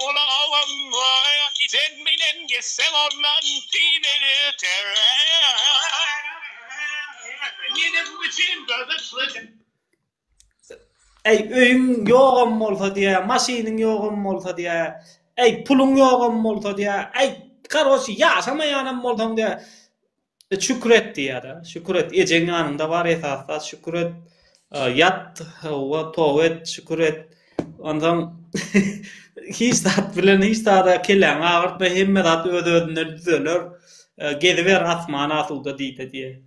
He's in me and you sell on man, terror. You never machine, brother, listen. Ey öýüň ýogam bolsa diýe, maşynyň ýogam bolsa diýe, ey puluň ýogam bolsa diýe, ey garoşy ýaşamaýanam bolsaň diýe şükret diýär. Şükret ejeň ýanynda bar esasda şükret, ýat we towet şükret. Ondan hiç zat bilen hiç zada kelen agyrtma hemme zat öz-özüne düzeler, geziber asman asylda diýdi diýe.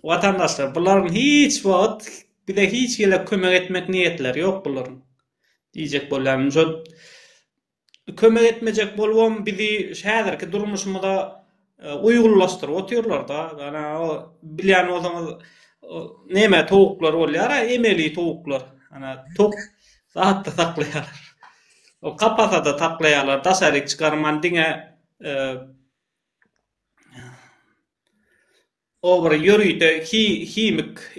Watandaşlar buların hiç wagt bir de hiç gele kömek etmek niyetleri yok buların. Diyecek bolýan şol kömek etmejek bolwam bizi häzirki durmuşymyzda uýgurlaşdyryp otyrlar da. Ana o bilýän bolsaňyz näme towuklar bolýar, emeli towuklar. Ana tok zatda saklaýarlar. O kapasada saklaýarlar, daşaryk çykarman diňe o bir yürüyde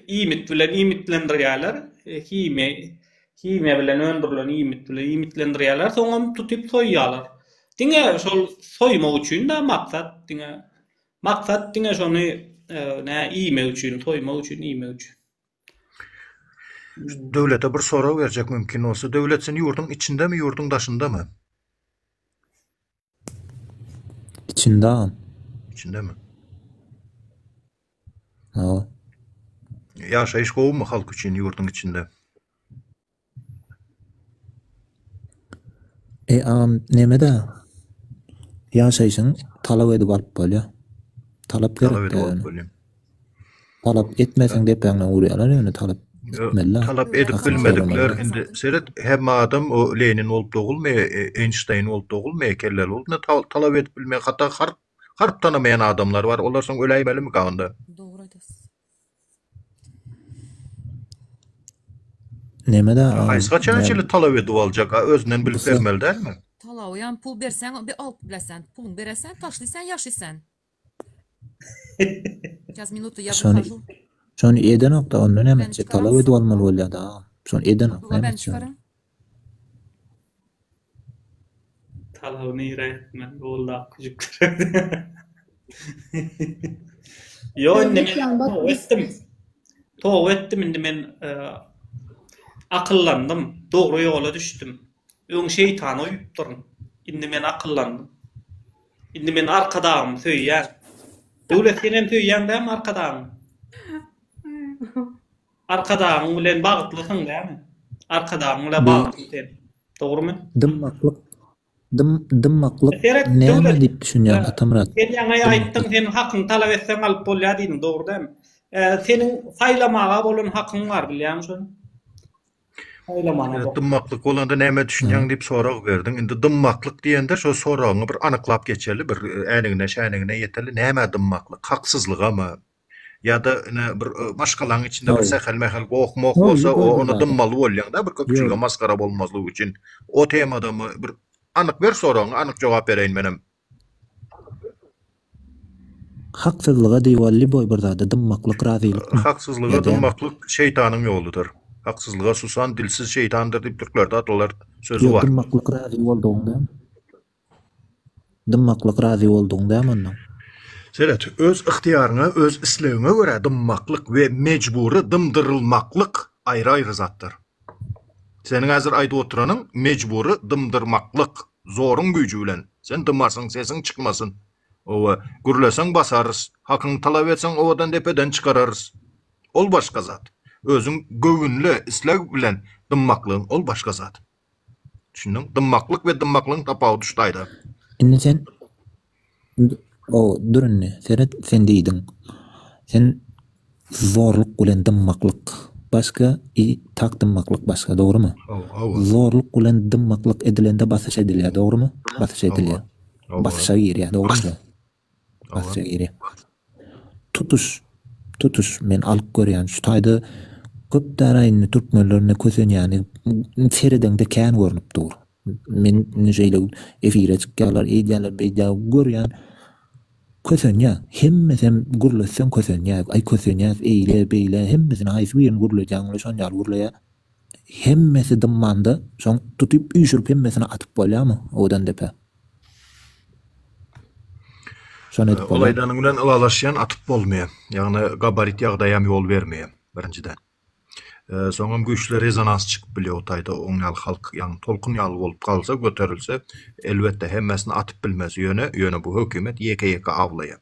imit bilen imitlendirýärler. Hime bilen öndürülen imit bilen imitlendirýärler. Soňam tutup soýýarlar. Diňe şol soýmak üçin de maksat diňe şonu ime üçin, soýmak üçin, ime üçin. Döwlete bir soraw berjek mümkin olsa, döwlet seni ýurdun içinde mi, ýurdun daşında mı? İçinde. İçinde mi? Ha. Ýaşaýyş gowmy halk üçin ýurdun içinde? Nemede? Ýaşaýyşyň talap edip alyp bolýar. Talap gerek. Talap etmeseň depäňe urýarlar, ýöne talap etmeliler. Talap edip bilmedikler. Indi seret hem adam o Lenin olup dogulmaý, Einstein olup dogulmaý keller boldy. Talap edip bilmeýän hatta harp tanamayan adamlar var. Olar soň öleýmeli mi ganda? Doğru diyorsun. Nemede? Haýsy çançyly talap edip aljak, özünden bilip bermeli dälmi? Talap Uyan pul bersen bir alıp bilesen. Pulun beresen taşlıysan yaşıysan. Yaz minutu Şonu şonu eden nokta ondan Ben emetçe çıkaram talap edip sana. almalı bolýar da. Şonu eden nokta Abdullah ben emetçe. çıkarım. Talawny ýürekmen bolla küçük. Yo indi Yani bak to ettim indi men akıllandım. Doğru yola düştüm. Öň şeytan oýup durun. Indi men akıllandım. Indi men arkadağım söýýär. Döwlet senen söýýän däm arkadağım. Arkadağım bilen bagtlysyň dämi? Arkadağım bilen bagtly sen. Dogrymy? Dımmaklık Seret, näme döwlet- diýip düşünýär Atamrat? Sen ýa-ni aýtdyň, sen hakyň talap etseň alyp bolýar diýdiň, dogry dämi? Seniň saýlamaga bolan hakyň bar, bilýärmi şonu? Saýlamaga bol. Dımmaklık olanda näme düşünýäň diýip sorag berdiň. Indi dımmaklyk diýende şo soragyny bir anyklap geçeli, bir äniňine şäniňine ýeteli. Näme dımmaklyk? Haksızlygamy? Ya da bir başgalaryň içinde bir sähel-mähel gowuk bolsa, onu dymmaly bolýar da bir köpçülüge maskara bolmazlyk üçin. O temada mı bir anyk ber soragyň, anyk jogap bereýin menem. Haksızlyga diýwally boy bir zada dymmaklyk razylyk. Haksızlyga dymmaklyk şeytanyň ýoludur. Haksızlyga susan dilsiz şeytandyr diýip türklerde atlar sözü Ýok, var. dymmaklyk razy bolduňda. Dymmaklyk razy bolduňda ondan. Seret, öz ihtiyaryna, öz islegiňe görä dymmaklyk we mejbury dymdyrylmaklyk aýry-aýry zatlar. Seniň häzir aýdyp oturanyň mejbury dymdyrmaklyk zoruň güýji bilen. Sen dymmasyň, sesiň çykmasyn. Owa gürleseň basarys, hakyň talap etseň owadan depeden çykararys. Ol başga zat. Özüň gövünli isleg bilen dymmaklygyň ol başga zat. Düşündiň? Dymmaklyk we dymmaklygyň tapagy düşdaýdy. Indi sen o durunni, sen diýdiň. Sen zorluk bilen dymmaklyk başga, tak dymmaklyk başga, dogrymy? Zorluk bilen dymmaklyk edilende basış edilýär, dogrymy? Basış edilýär. Basışa girýär, dogrymy? Basışa girýär. Tutuş men alyp görýän şu taýda köp daraýyny türkmenlerine kösenýäni sereden-de kän görnüp dur. Men nejeyle efire çykýarlar, eýdýärler, beýdýär görýän kösenýär. Hemmesem gurlasan kösenýär, ay kösenýär, eýle beýle hemmesini aýsy birini gurlaýan, şonýar gurlaýar. Hemmesi dymmanda, şoň tutup üýşürip hemmesini atyp bolýarmy? Odan depe. Şonu edip bolýar. Olaydanyň bilen ılalaşýan atyp bolmaýar. Ýagny gabarit ýagdaýam ýol bermeýär birinciden. Soňam güýçli rezonans çykyp bilýär o taýda oňal halk, ýagny tolkun ýaly bolup galsa, göterilse, elbetde hemmesini atyp bilmez ýöne bu hökümet ýeke-ýeke awlaýar.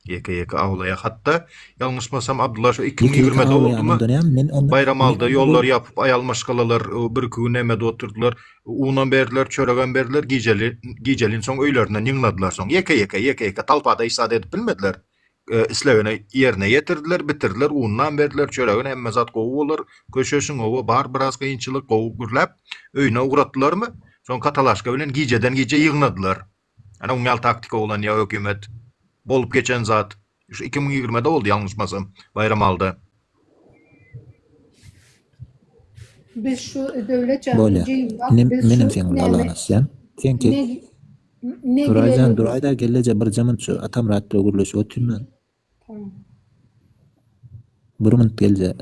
Ýeke-ýeke awlaýar. Hatda ýalňyşmasam Abdullah şu 2020'de oldumy? Bayram aldy, ýollar ýapyp aýalmaşgalalar, bir-iki gün näme oturdular, unan berdiler, çöregen berdiler, gijelin soň öýlerinden ýyngladylar soň. Ýeke-ýeke talpada isade edip bilmediler. Islegine ýerine ýetirdiler, bitirdiler, undan berdiler, çöregine hemme zat gowy bolar, köşeşiň owa bar biraz kynçylyk gowy gürläp, öýüne uğratdylarmy? Soň katalaşka bilen gijeden gije ýygnadylar. Ana oňal taktika bolan ýa hökümet bolup geçen zat. Şu 2020'de oldu ýalňyşmasam, bayram aldy. biz şu döwlet Bolýar. Menem sen galaňasyn. Sen ki Durayda gelece bir zaman şu Atamrat ögürleşip oturman. Tamam. Bir minut gelce.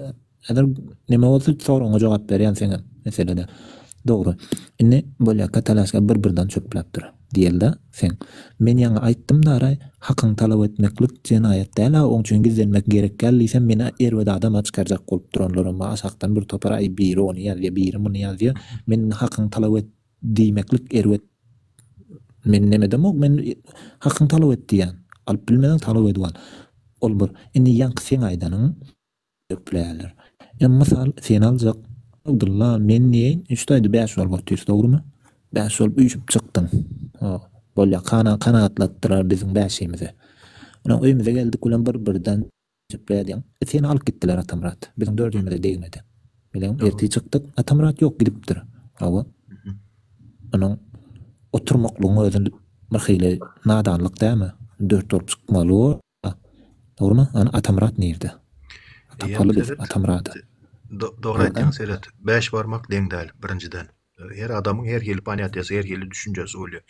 Eğer neme olsa soruňa jogap berýän sen meselede. Dogry. Indi bolýar katalaşga bir-birden çöpläpdir. Diýildi sen. Men ýa-ni aýtdym da aray hakyň talap etmeklik jenaýat däl, oň üçin gizlenmek gerek gelýse meni erwede adam açkarjak bolup duranlar, ma aşakdan bir topar ay biri ony ýazýar, biri muny ýazýar. Men hakyň talap et diýmeklik erwet men neme demok, men hakyň talap et diýen. Alyp bilmeden talap edýän. Ol bir indi ýanky sen aýdanyň öpläýärler. Masal sen aljak Abdullah men näin üstaydy 5 ýol gotyr, dogrymy? 5 ýol üýşüp çykdyň. Bolýar kanatlatdyrar biziň bäşimizi. Ona öýümize geldik ulan bir-birden çöpläýän. Sen alyp gitdiler Atamrat. Biziň dördüňimize degmedi. Bilen erti çykdyk, Atamrat ýok gidipdir. Hawa. Onuň oturmaklygyň özünde bir hili nadanlyk däme? 4 olup çykmaly. Dogrymy? Ana Atamrat nerede? Atapaly biz Atamrat. Dogry aýtdyň Seret. 5 barmak deň däl birinciden. Her adamın her hili paniyatyası, her hili düşüncesi oluyor.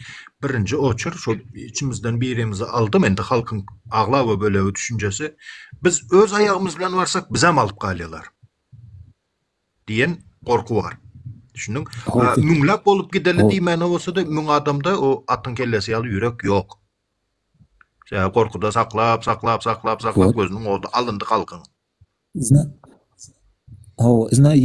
Birinci oçur, şu içimizden birimizi aldım, endi halkın ağla ve böyle düşüncesi. Biz öz ayağımız bilen varsak bize alıp kalıyorlar. Diyen korku var. Düşündün? Müңlap olup gideli diýmeni bolsa da müň adamda o atın kellesi ýaly yürek yok. Korkuda saklap gözünün orada alındı halkın. Izna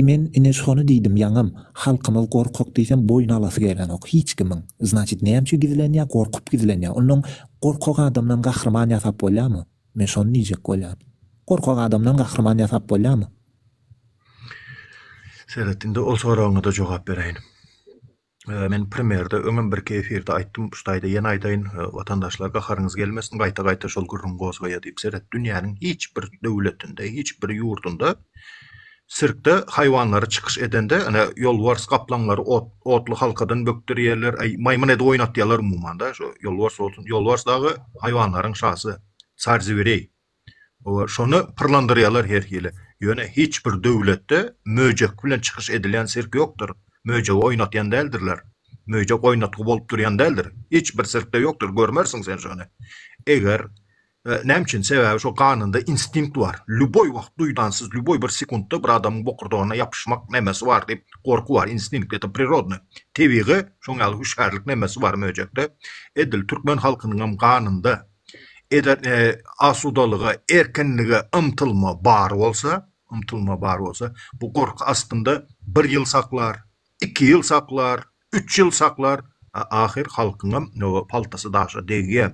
men ine şonu diýdim ýaňam, halkymyz gorkak diýsem boyun alasy gelen ok hiç kimin. Значит, näme gidilenýär, gorkup gidilenýär. Onuň gorkak adamdan gahrman ýasap bolýarmy? Men şonu diýjek bolýar. Gorkak adamdan gahrman ýasap bolýarmy? Seretinde ol soragyna da jogap bereýin. Men primerde öňüm bir efirde aýtdym, şuýda ýene aýdaýyn, watandaşlarga haryňyz gelmesin, gaýta şol gurrun gozgaýa diýip seret dünýäniň hiç bir döwletinde, hiç bir ýurdunda sirkde hayvanları çıkış edende, hani yolvars kaplanları otlu halkadan böktürýärler, maymun ede oynatýarlar umumanda, şu yolvars olsun, yolvars dağı hayvanların şahsy, sarziverey. O şonu pırlandırýarlar her hili. Ýöne hiç bir döwletde möjek bilen çıkış edilen sirk yoktur. Möjek oynatýan däldirler. Möjek oynatgy bolup durýan däldir. Hiç bir sirkde yoktur, görmersiň sen şonu. Eger nämçin sebäbi şo kanunda instinkt var. Lüboy wagt duýdansyz, lüboy bir sekundda bir adamyň bokurdogyna yapyşmak nemesi var diýip korku var, instinkt ete prirodny. Tebiği şoňaly huşarlyk nemesi var möjekde. Edil türkmen halkynyň kanunda eder asudalyga, erkinligi ymtylma bar bolsa, bu korku aslında 1 ýyl saklar, 2 ýyl saklar, 3 ýyl saklar, ahir halkynyň no paltasy daşa degýär.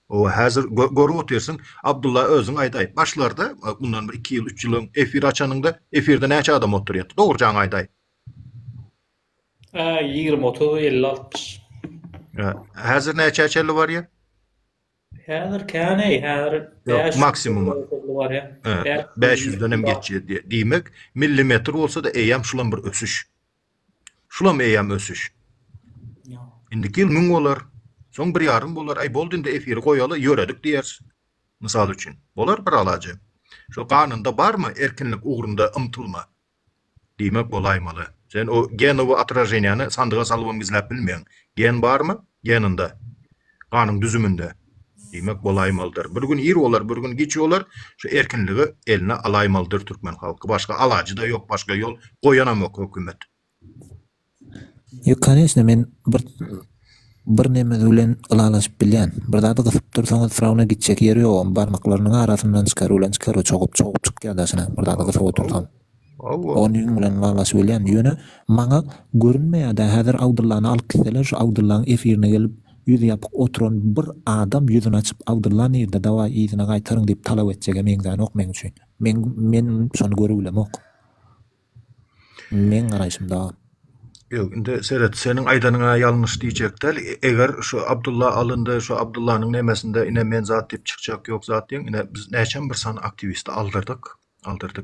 O hazır görüp otursun, Abdullah özün aýdaý. Başlarda bundan bir 2 ýyl, 3 ýylyň efir açanynda efirde näçe adam oturýar? Dogrujaň aýdaý. 20 30 50 60. Hazır näçe açaly var ýa? Hazır käney, hazır maksimumu var ýa. 500 dönem geçýär diýmek, millimetr bolsa da eýam şulan bir ösüş. Şulam eýam ösüş. Indiki ýyl 1000 bolar. Soň 1,5 bolar, ay boldy indi efiri goýaly ýöredik diýersiz. Mysal üçin. Bolar bir alajy. Şo kanunda barmy erkinlik ugrunda ymtylma? Diýmek bolaýmaly. Sen o genowy atrajeniýany sandyga salyp gizläp bilmeň. Gen barmy? Geninde. Kanun düzümünde. Diýmek bolaýmalydyr. Bir gün ýer bolar, bir gün geç bolar, şu erkinligi eline alaýmalydyr türkmen halky. Başga alajy da ýok, başga ýol goýanam ok hökümet. Ýok, конечно, men bir neme bilen ylalaşyp bilýän. Bir zady gysyp dursaňyz frawna gitjek ýeri ýok. Barmaklarynyň arasyndan çykaryp çogup çykýar daşyna. Bir zady gysyp otursam. Onuň bilen ylalaşyp bilýän. Ýöne maňa görünmeýär-de häzir Abdullahny alyp gitseler, şu Abdullahyň efirine gelip ýüzi ýapyk oturan bir adam ýüzüni açyp Abdullah nerede dawa ýyzyna gaýtaryň diýip talap etjege meňden ok men üçin. Men şonu görebilem ok. Men garaýşymda. Yok, indi seret senin aýdanyňa ýalňyş diýjekler. Eger şu Abdullah alındı, şu Abdullah'nın nemesinde ine men zat diýip çykjak ýok zat diýen, ine biz näçe bir san aktivisti aldyrdyk.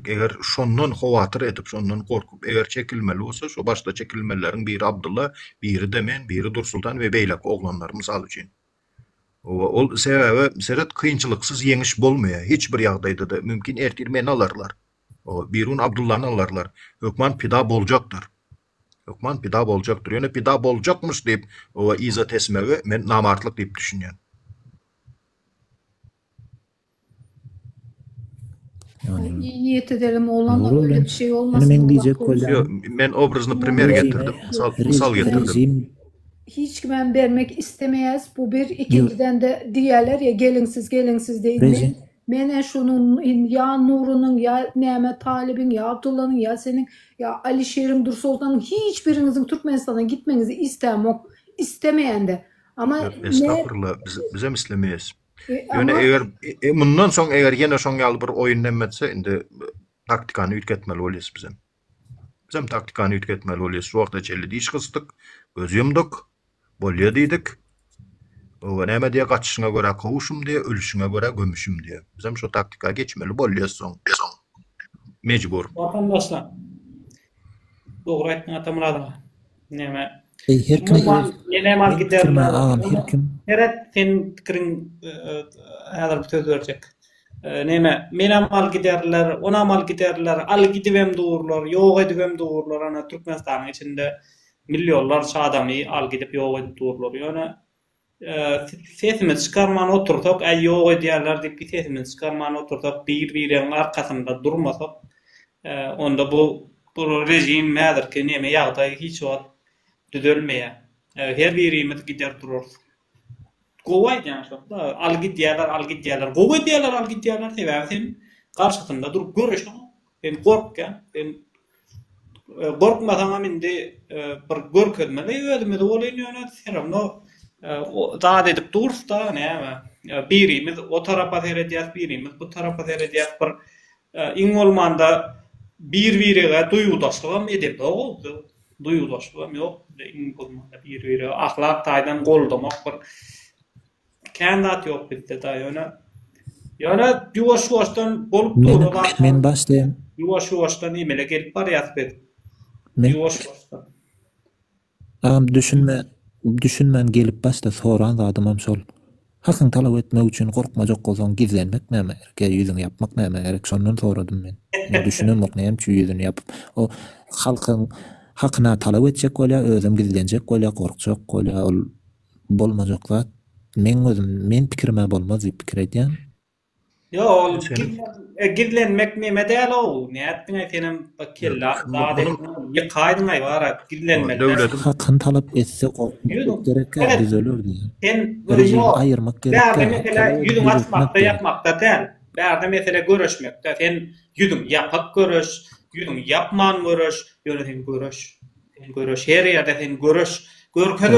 Eger şondan howatyr edip, şondan korkup, eger çekilmeli bolsa, şu başda çekilmeleriň biri Abdullah, biri de men, biri Dursultan we beýlek oglanlar mysal üçin. Ol sebäbi seret kynçylyksız ýeňiş bolmaýar. Hiç bir ýagdaýda da mümkin ertirmeni alarlar. O birun Abdullah'ny alarlar. Hökman pida boljakdyr. Hökman pida boljakdyr. Ýöne pida boljakmyş diýip o izat etmegi men namartlyk diýip düşünýän. Niyet edelim oğlan öyle bir şey olmasın. Men diýjek bolýar. Men obrazyny primer getirdim. Misal getirdim. Hiç kimden vermek istemeýäs. Bu bir, ikinciden de diýerler ya gelinsiz diýip. Mene şunun ya Nuru'nun ya Nemet Talib'in ya Abdullah'ın ya senin ya Alişer'in Dursultan'ın hiçbirinizin Türkmenistan'a gitmenizi istemeyen de. Ama estağfurullah bize mislemeyiz. Yani eğer bundan soň eğer yine şoňaly bir oyun nemetse indi taktikany ütketmeli bolýas bizim. Bizim taktikany ütketmeli bolýas. Şu wagtda çelli diş kysdyk, göz yumdyk, bolýa diýdik. O näme diýe gaçyşyňa görä kowuşum diýe, ölüşüňe görä gömüşüm diýe. Bizim şu taktika geçmeli bolýas soň. Mecbur. Vatandaşlar. Dogry aýtdyň atamrada. Näme? Her kim ýene mal giderler. Her kim. Eret sen pikirin häzir bir söz berjek. Näme? Mene mal giderler, ona mal giderler, al gidibem dogurlar, ýok edibem dogurlar ana Türkmenistanyň içinde milyonlarça adamy al gidip ýok edip durlar. Ýöne sesimiz çıkarman otursak, ay ýok edýärler diýip sesimiz çıkarman otursak, bir-biriň arkasynda durmasak, onda bu rejim mädirki näme ýagdaý hiç wagt düzelmeýär. Her birimiz gider dururuz. Gowy ýa-da al gidýärler. Gowy diýerler, sebäbi sen garşysynda durup görüşýän. Sen gorkýan, sen gorkmasaňam indi bir görkezmeli özümi de bolýan ýöne seramno zat edip dursa da näme? Birimiz o tarafa seredýär, birimiz bu tarafa seredýär. Bir iň bolmanda bir-birige duýgudaşlygam edip duýgudaşlygam ýok. Iň bolmanda bir-birige ahlak taýdan goldamak bir kendat ýok bizde da ýöne. Ýöne ýuwaş-ýuwaşdan bolup durýar. Men başlaýan Ýuwaş-ýuwaşdan nimele gelip barýar. Ýuwaş-ýuwaşdan. Düşünmän gelip başda soran adamam şol. Hakyň talap etmek üçin gorkmajak bolsaň gizlenmek näme gerek, ýüzüňi ýapmak näme gerek, şondan soradym men. Düşünemek näme şu ýüzüni ýapyp, o halkyň hakyna talap etjek bolýar, özüm gizlenjek bolýar, gorkjak bolýar, ol bolmajak zat. Men pikirime bolmaz diýip pikir edýän. Yo, gizlenmek näme däl o? Näetdiň senem bakella, zat ýykaýdyň aýbara gizlenmek. Hakyň talap etse gorkmak gerek, düzelir diýär. Sen aýyrmak gerek. Bärde mesele ýüzüň açmakda ýapmakda däl. Bärde mesele görüşmekde. Sen ýüzüň ýapyp görüş, ýüzüň ýapman görüş, ýöne sen görüş. Sen görüş, her ýerde sen görüş. Görkez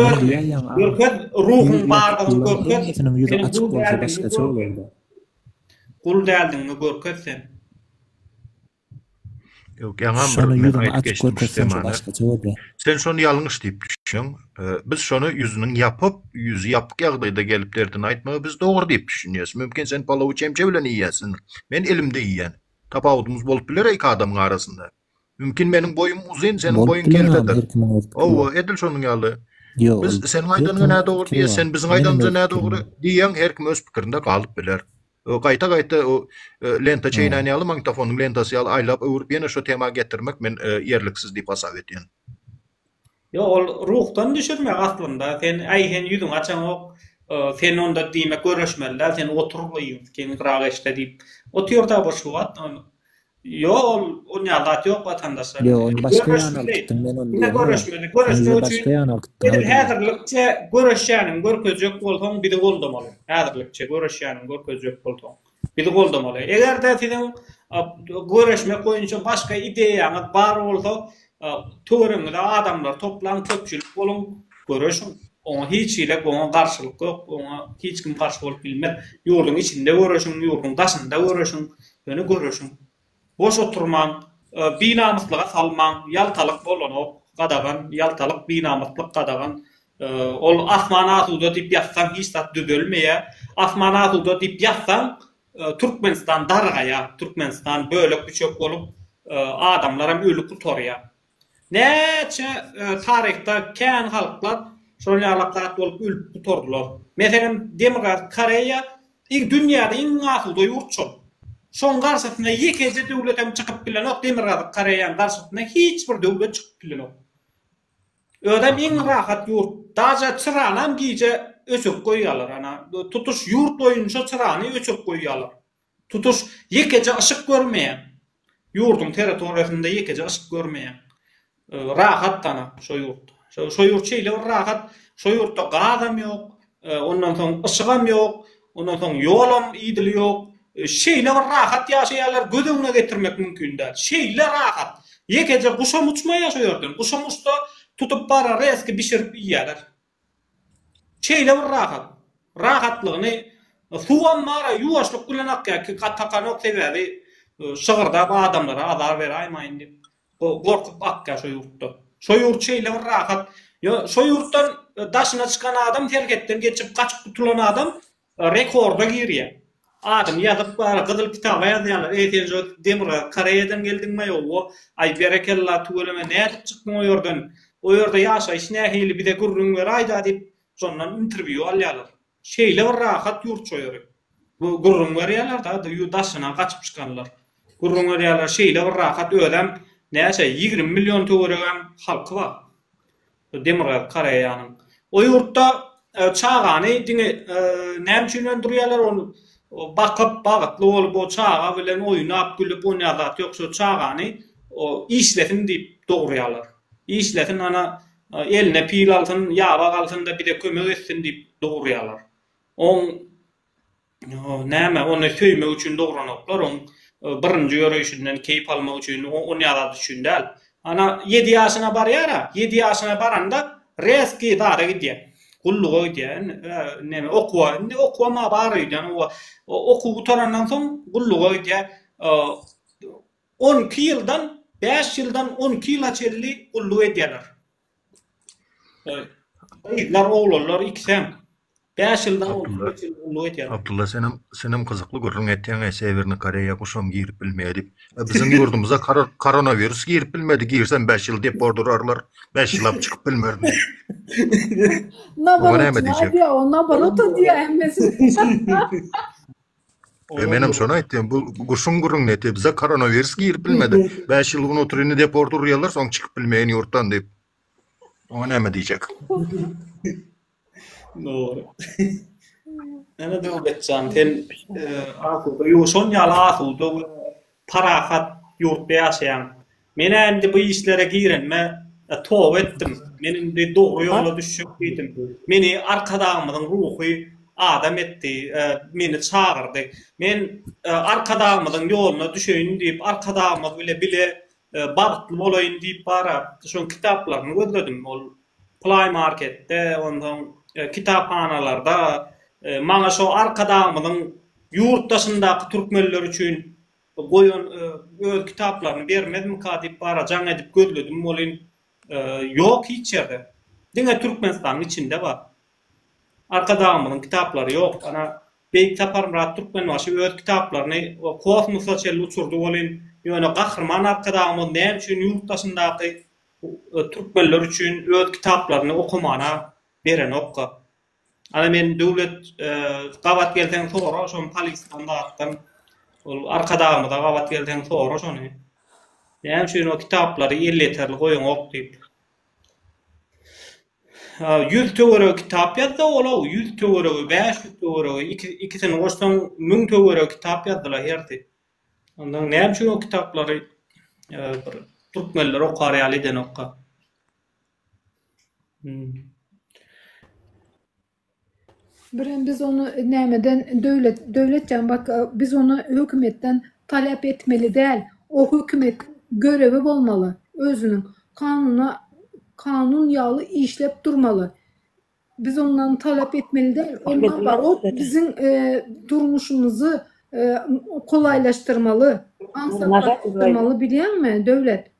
ruhun bardygyny görkez. Senin ýüzüň açyk bolsa başgaça bolardy. Kul däldiňmi görkez sen? Yok, ýaňam Şonu bir ýüzüň aýt açyk geçdim görkezsen Müslümana. başgaça bolardy. Sen şonu ýalňyş diýip düşünýän. Biz şonu ýüzüniň ýapyp, ýüzü ýapyk ýagdaýda gelip derdini aýtmagy biz dogry diýip düşünýäs. Mümkin sen palawy çemçe bilen ýýäsin. Men elimde ýýän. Tapawudymyz bolup biler iki adamyň arasynda. Mümkin meniň boyum uzun, senin boyun keltedir. O, edil şonuň ýaly. Biz senin aýdanyňa näde dogry diýär, sen biziň aýdanymyza näde dogry diýen her kim öz pikirinde galyp biler. O gaýta o lenta çeýnäni ýaly magnitofonyň lentasy ýaly aýlap öwürüp ýene şo tema getirmek men ýerliksiz diýip hasap edýän. Yo, ol ruhdan düşürmek aslında. Sen aýhen ýüzüň açan ok, sen onda diýmek görüşmeliler, sen oturulýyň, sen giraga işte diýip. Oturda boş wagt. Yo, o ýalat ýok watandaşlar. Yo, onu başga ýana aldyktym men onu. Ne görüşmeli? Görüşmek üçin häzirlikçe görüşýäniň görkezjek bolsaň biri goldamaly. Häzirlikçe görüşýäniň görkezjek bolsaň biri goldamaly. Eger-de senin görüşmek boýunça başga ideýaňyz bar bolsa, töwerüňde adamlar toplan köpçülik bolun görüşün. Oňa hiç ile oňa garşylyk ýok, oňa hiç kim garşy bolup bilmez. Ýurdun içinde görüşün, ýurdun daşynda görüşün, ýöne görüşün. Boş oturman, binamyslyga salman, ýaltalyk bolan ok, gadagan, ýaltalyk binamyslyk gadagan, ol asmana asuda diýip ýatsaň hiç zat düzelmeýär. Asmana asuda diýip ýatsaň Türkmenistan dargaýa, Türkmenistan bölek büçök bolup adamlaram ölüp tutarýar. Näçe tarihde kän halklar şol ýalaklat bolup ölüp tutardylar. Meselem Demokrat Koreýa ilk dünýäde iň asuda ýurt. Şoň garşysyna ýekece döwletem çykyp bilenok, Demokrat Koreýanyň garşysyna hiç bir döwlet çykyp bilenok. Ödem iň rahat ýurt, daja çyranam giýje öçük goýýarlar ana. Tutuş ýurt boýunça çyrany öçük goýýarlar. Tutuş ýekece ışık görmeýän. Ýurdun territoriýasynda ýekece ışık görmeýän. Rahat ana şo ýurt. Şo ýurt şeýle rahat, şo ýurtda gadam ýok, ondan soň ışygam ýok, ondan soň ýolam ýydyly ýok. Şeýle rahat ýaşaýarlar, gödüňe getirmek mümkin däl. Şeýle rahat. Ýekece guşam uçmaýa ýaşaýardyň. Guşam uçsa tutup bara reski bişirip ýýärler. Şeýle rahat. Rahatlygyny suwam mara ýuwaşlyk bilen akýa katakanok sebäbi şygyrda adamlara azar berýärmaýyn diýip gorkup akýa şo ýurtda. Şo ýurt şeýle rahat. Yo, şo ýurtdan daşyna çykan adam, tergetden geçip gaçyp tutulan adam rekorda girýär. Adam ýazyp bara gyzyl kitaba ýazýarlar. Eýtenjo Demokrat Koreýadan geldiňmi ýok? Ay berekella tuweleme näde çykdyň o ýerden? O ýerde ýaşaýyş nähili bir de gurrun ber aýda diýip şondan interwiu alýarlar. Şeýle rahat ýurt şoýary. Bu gurrun berýärler da daşyna gaçyp çykanlar. Gurrun berýärler şeýle rahat ödem näçe 20 milyon töweregen halky bar. Demirgaz Karaýanyň. O ýurtda çağany diňe näme üçin öndürýärler onu bakyp bagytly bolup o çağa bilen oýnap gülüp oynýarlar. Ýoksa çağany o işletin diýip dogurýarlar. İşletin ana eline pil alsın, ýaba galsynda bir de kömek etsin diýip dogurýarlar. On näme onu söýmek üçin doguranoklar, on birinji ýöreýişinden keýip almak üçin oňýarlar üçin däl. Ana 7 ýaşyna barýar, 7 ýaşyna baranda reski dara gidýär. Kulluga gidýär. Näme okuwama barýar. O okuw gutarandan soň kulluga gidýär. 12 ýyldan 5 ýyldan 12 ýyla çelli kulluk edýärler. Lar oglanlar ikisem 5 ýyldan 12 ýyl kulluk edýärler. Abdullah senem kızykly görüň etýän Severni Koreýa guşam girip bilmedi. Bizim ýurdumyza koronavirus girip bilmedi. Girsen 5 ýyl diýip bordurarlar. 5 ýyllap çykyp bilmerdi. Nabarot diýär hemmesi. Menem şonu aýtdym, bu guşun gurun neti bize koronavirus girip bilmedi. 5 ýyl bunu oturyny diýip bordurýarlar, soň çykyp bilmeýän ýurtdan diýip. Oňa näme diýjek? Doğru. Ana döwletçan ten asuda ýoşon ýaly asuda parahat ýurtda ýaşaýan. Men endi bu işlere girenme towap etdim. Menin de dogry ýola düşüp gitdim. Meni arkadamyň ruhy adam etdi, meni çağırdy. Men arkadamyň ýoluna düşeýin diýip arkadamy bile bagtly bolaýyn diýip bara şol kitaplaryny gözledim. Ol Play Marketde, ondan kitapxanalarda maňa şo arkadamyň ýurtdaşyndaky türkmenler üçin goýan öz kitaplaryny bermedim ka diýip bara jaň edip gözledim. Bolyn ýok hiç ýerde. Diňe Türkmenistanyň içinde bar. Arkadamyň kitaplary ýok. Ana beýik taparmrat türkmen başy öz kitaplaryny kosmosa çelli uçurdy bolyn. Ýöne gahrman arkadamyň näme üçin ýurtdaşyndaky türkmenler üçin öz kitaplaryny okumana beren okka. Ana men döwlet gawat gelden sonra şol Palistanda atdan ol arkadamyda gawat gelden sonra şonu. Näme üçin o kitaplary ýerleterli goýun ok diýip. 100 töwereg kitap ýazdy ola, 100 töwereg, 500 töwereg, ikisini goşsaň 1000 töwereg kitap ýazdylar herdi. Ondan näme üçin o kitaplary türkmenler okar ýaly den okka. Biren biz onu nämeden döwletçän bak biz onu hökümetten talep etmeli däl. O hökümet görevi bolmaly. Özüniň kanun ýaly işlep durmaly. Biz ondan talep etmeli däl. Ondan bar o bizim durmuşumuzu kolaylaştırmalı, ansatlaştırmalı bilýänmi döwlet?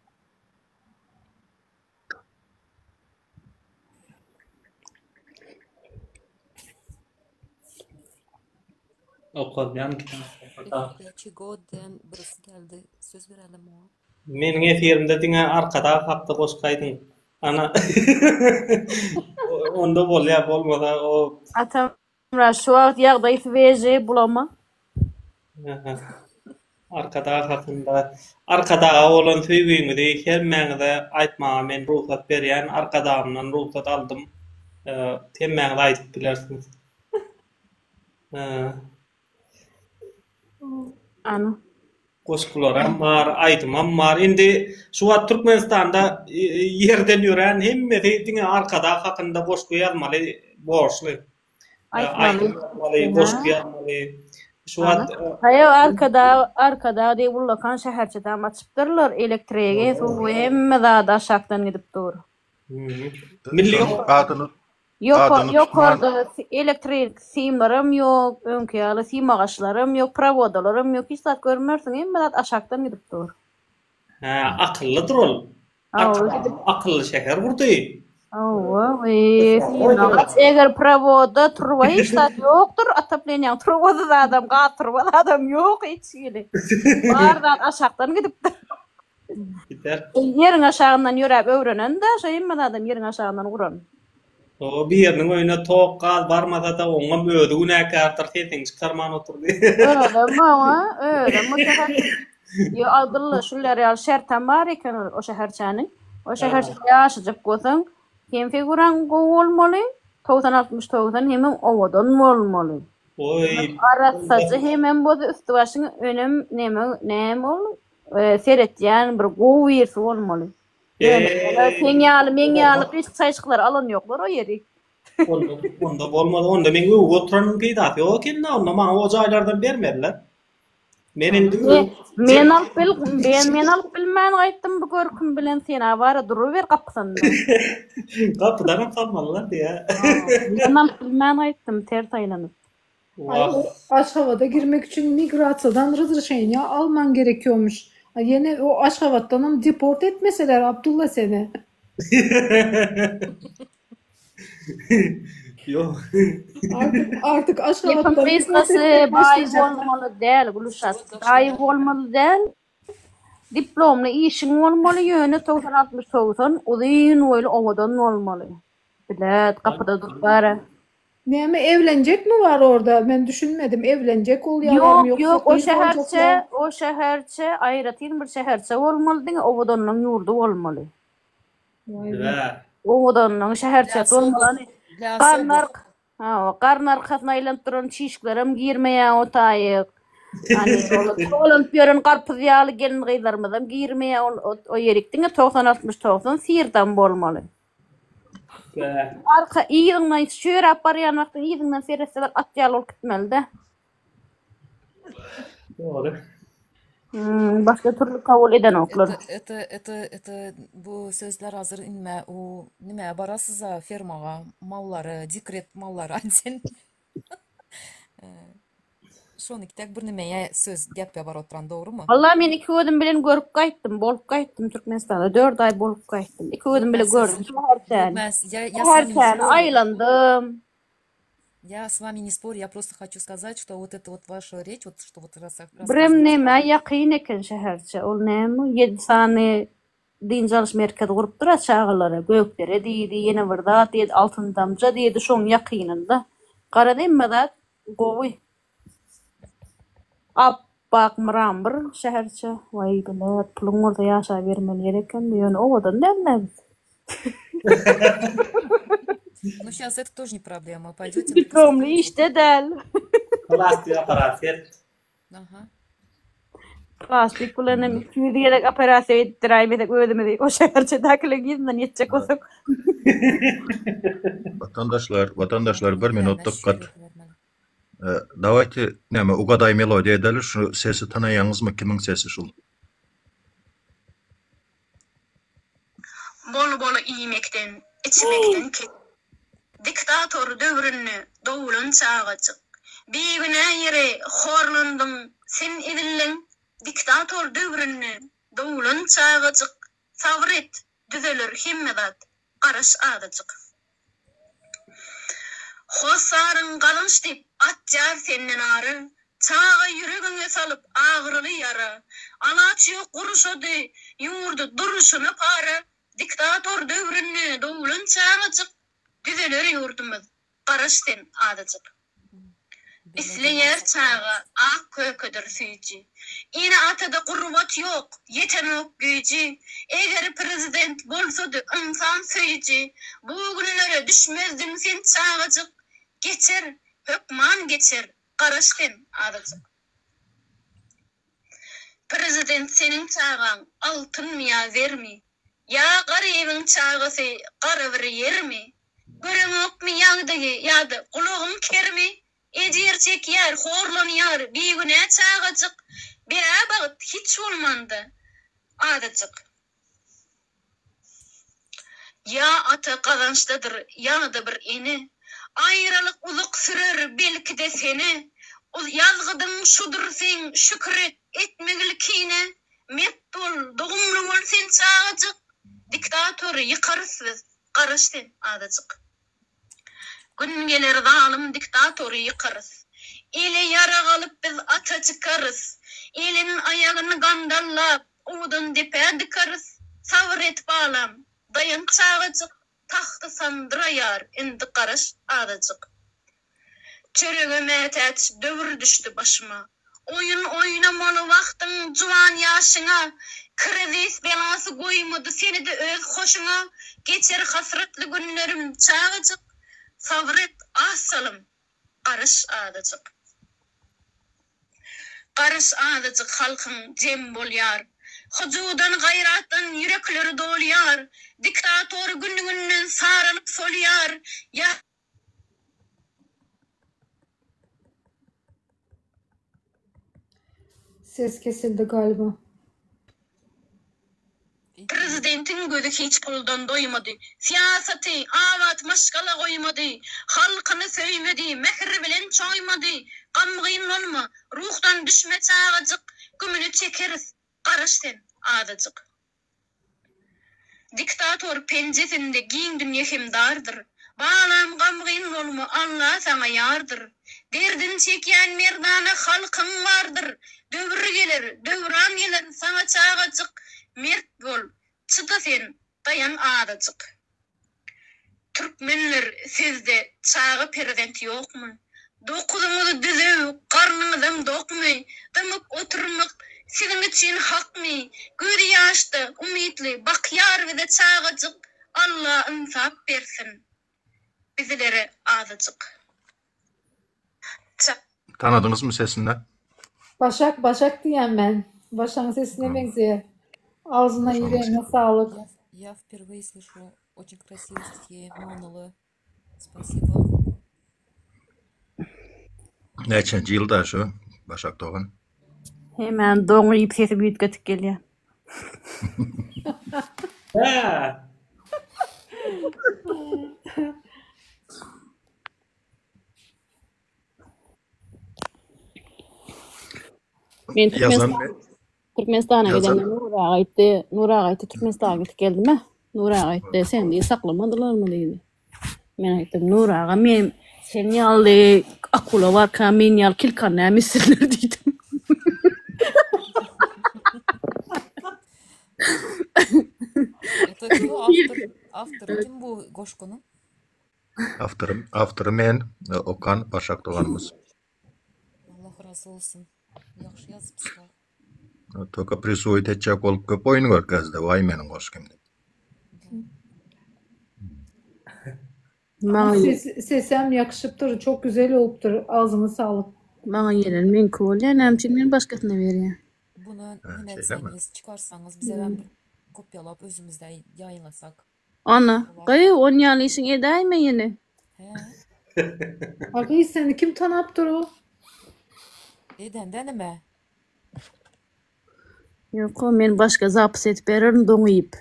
Okudyan kitap. Geçi godden birisi geldi. Söz verelim o. Meniň efirimde diňe arkada hakda goşgaýdyň. Ana onda bolýar bolmada o Atamra şu wagt ýagdaý weje bulama. Arkada olan söýgüňde hemmäňde aýtmaga men ruhsat berýän arkadamdan ruhsat aldym. Hemmäňde aýdyp bilersiňiz. Ana. Goşgularam bar, aýdymam bar. Indi şu wagt Türkmenistanda ýerden ýören hemmesi diňe arkada hakynda goşgu ýazmaly borçly. Aýdymam, goşgu ýazmaly. Şu wagt Haýa arkada diýip ulakan şäherçeden açypdyrlar elektrige, suw hemme zada aşakdan gidip dur. Million Yok orada elektrik simlarım yok, öňki ýaly sim agaçlarym yok, provodlarym yok, hiç zat görmersiň, hemme zat aşakdan gidip dur. Akyllydyr ol. Akylly şäher burdy. Eger provoda turwa hiç zat ýokdur, atapleniň provoda adam gatyrwa adam ýok hiç ýeli. Bardan aşakdan gidip dur. Ýeriň aşagyndan ýörep öwrenen de, şo hemme adam ýeriň aşagyndan guran. O bir yerinin oyuna tok gaz barmasa da oňa mödüne kartar sesiň çykarman oturdy. Öyle Yo Abdullah şular ýaly şertem bar eken o şäherçäniň. O şäherçe ýaşajak bolsaň, Hem figuran bolmaly, 90-69 hemem owadan bolmaly. Oy. Arassaçı hemem bozu üstü başyny önem näme ol? Seretýän bir gowy ýersi bolmaly. Meňýaly hiç saýşyklar alan ýoklar o ýeri. Onda bolmadı. Onda men oturanın peýdaty ýok endi. Onda maňa o jaýlardan bermediler. Men indi Men alyp bilmän gaýtdym bu görküm bilen sen awara duruber gapysynda. kapıdan kalmalılar diye. Men alyp bilmän gaýtdym ters aýlanyp. Aşgabat'a girmek için migrasiyadan razryşenia alman gerekiyormuş. Yine o Aşgabat'tan deport etmeseler Abdullah seni. Yok. Artık Aşgabat'tan bolmaly däl, Gülşat. Gaýy bolmaly däl. Diplomly işiň bolmaly ýöne 90-69 uzyn boýly owadan bolmaly. Bilet kapıda durbar. Näme evlenecek mi var orada? Ben düşünmedim. Evlenecek ol yalan Yok yoksa o şäherçe aýratyn bir şäherçe bolmaly diňe owodanyň ýurdu bolmaly. Owodanyň şäherçe bolmaly. Karnar arkasına aylantıran çişiklerim girmeye otayık. Hani olanıp yörün karpuz yağlı gelin gıylarımızdan girmeye o yeriktiğine 90-69 sihirden bolmalı. Arka iyiğinden şöyle aparyan vaktin iyiğinden seyretseler at yağlı ol gitmeli de. Doğru. Başka türlü kabul eden oklar. Это bu sözler hazır inme o nime barasız fermaga malları dekret malları sen şonu kitek bir nimeye söz gap bar oturan doğru mu? Vallahi men iki ödüm bilen görüp gaýtdym, bolup gaýtdym Türkmenistan'da 4 ay bolup gaýtdym. İki ödüm bilen gördüm. Her sene aylandım. Я с вами не спорю, я просто хочу сказать, что вот эта вот ваша речь, вот что вот Birem näme ýakyn eken şäherçe, ol näme 7 sany din çalyş merkezi gurup durar çağılara, göklere diýdi, ýene bir zat diýdi, altyn damja diýdi, şoň ýakynynda. Garada emme zat gowy. Apak mıram bir şäherçe, vay bilet, pulun orda ýaşa bermeli gereken diýen owadan näme? Ну, сейчас это тоже не проблема. Пойдете... Дипломlı işte del. Plastik aparat et. Aha. Plastik kullanım 200 diyerek operasyon ettirayım edek ödemedi. O şeherçe dakile gidinden yetecek olsak. Vatandaşlar bir minut dikkat. Давайте näme ugaday melodiýa edeler, şu sesi tanaýaňyzmy, kimiň sesi şul? Bol iýmekden, içmekden diktator döwrünü dowulan çağaçyk. Biýigine ýere horlandyň, sen edillen diktator döwrünü dowulan çağaçyk. Sabret, düzelir himmedat, garaş adaçyk. Hosarın galınç dip atjar senden ary, çağa ýüregiňe salyp agyryly ýara. Alaç ýok guruşady, ýurdu duruşuny pary, diktator döwrünü dowulan çağaçyk. Düzeler ýurdumyz, garaşdan adaçyk. İsleýär çağa, ak kökedir süýji. Ine atada gurbat ýok, ýetemek güýji. Eger prezident bolsady insan süýji, bu günlere düşmezdim sen çağaçyk. Geçer, hökman geçer, garaşdan adaçyk. Prezident senin çağaň altyn ýa vermi? Ya garybyň çağasy gara bir ýermi? Göremokmy ýagdagy ýa-da gulagym kermi? Ejerçek ýer horlanýar, biýigine çağaçyk. Bera bagyt hiç bolmandy. Adaçyk. Ya ata gazançdadyr, ýa-da bir eni. Aýralyk uzak sürer belki-de seni. Ýazgydyň şudur sen şükret etmegilkine. Metbol, dogumly bol sen çağaçyk. Diktator ýykarsyz, garaşdan adaçyk. Gün gelir zalim diktatoru yıkarız. Ele yara galıp biz ata çıkarız. Elinin ayağını gandallap, uğdun dipe dikarız. Savret bağlam, dayan çağıcık, tahtı sandırayar, indi karış adacık. Çörüğüme teç dövür düştü başıma. Oyun oynamalı vaxtın cuvan yaşına, Kriz belası koymadı seni de öz hoşuna. Geçer hasretli günlerim çağıcık. Sabret asalım. Karış adıcık. Karış adıcık halkın cem bolyar. Hucudan gayrattan yürekleri doluyar. Diktatör gününden sarılıp soluyar. Ya Ses kesildi galiba. Prezidentin gözü hiç puldan doymadı. Siyaseti avat maşgala koymadı. Halkını söymedi. Mehri bilen çoymadı. Gamgın olma. Ruhtan düşme çağıcık. Gümünü çekeriz. Karışten adıcık. Diktatör pencesinde giyindin yehimdardır. Bağlam gamgın olma. Allah sana yardır. Derdin çeken merdana halkın vardır. Dövrü gelir. Dövran gelir. Sana çağıcık. Mert bol. Çıta sen. Dayan adıcık. Türkmenler sizde çağı prezident yok mu? Dokuzunuzu düzü, karnınızdan dokmu, dımıp oturmak sizin için hak mı? Gözü yaşlı, umutlu, bakyar ve de çağıcık. Allah insaf versin. Bizlere adıcık. Tanıdınız mı sesinden? Başak diyen ben. Başak'ın sesine benziyor. Ağzına yüreğine sağlık. Я впервые слышу очень красивые стихи Манылы. Спасибо. Neçenci yılda şu Başak Doğan? Hemen doğrayıp sesi büyütketik geliyor. He. Ben Yazan Türkmenistan'a Yazan- giden Nur Ağayt'ı Türkmenistan'a gidip geldim ha. Nur Ağayt'ı sen diye saklamadılar mı dedi. Ben aytdım Nur Ağa men sen yallı akula var ka men yal kilkan emisirler dedim. Это кто автор? Kim bu Goşko'nun? Avtırı men, Okan Başak Doğan'ımız. Allah razı olsun. Yaxşı yazıpsızlar. Toka prisuit etcek olup köp oyun görkezdi. Vay menin koşkimdi. Sesem yakışıptır. Çok güzel oluptur. Ağzına sağlık. Bana gelen men kolyen emçinin başkasına veriyor. Bunu şeyle etseniz, çıkarsanız bize ben bir kopyalap özümüzde yayınlasak. Ana, gayı on yal işin edeyme yine. He. Abi seni kim tanaptır o? Eden deneme. Yok o men başka zapis et veririm doňuyup.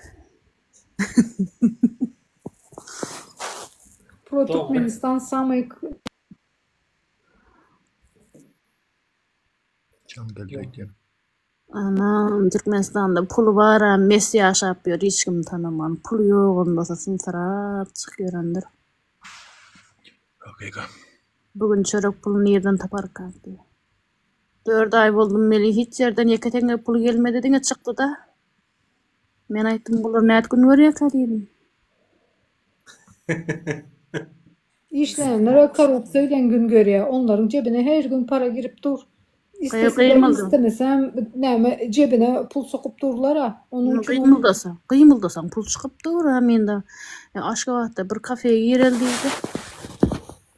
Pro Türkmenistan Samyk. Can gelecek diye. Anam Türkmenistan'da pul var ha, Messi yaşap ýör, hiç kim tanaman. Pul yok onda sıntırat çıkýarandyr. Hakika. Bugün çörek pulunu nereden tapark diye. 4 ay boldum meli hiç yerden yeketenge pul gelmedi diňe çıktı da. Men aýtdym bular näet gün görýär dedim. İşleyenlere korrupsiýadan gün görýär. Onların cebine her gün para girip dur. Kıyılmadı. İstemesem näme cebine pul sokup durlar ha. Onun için Kıymıldasan pul çıkıp dur ha mende. Aşgabatda bir kafeye gireldiydi.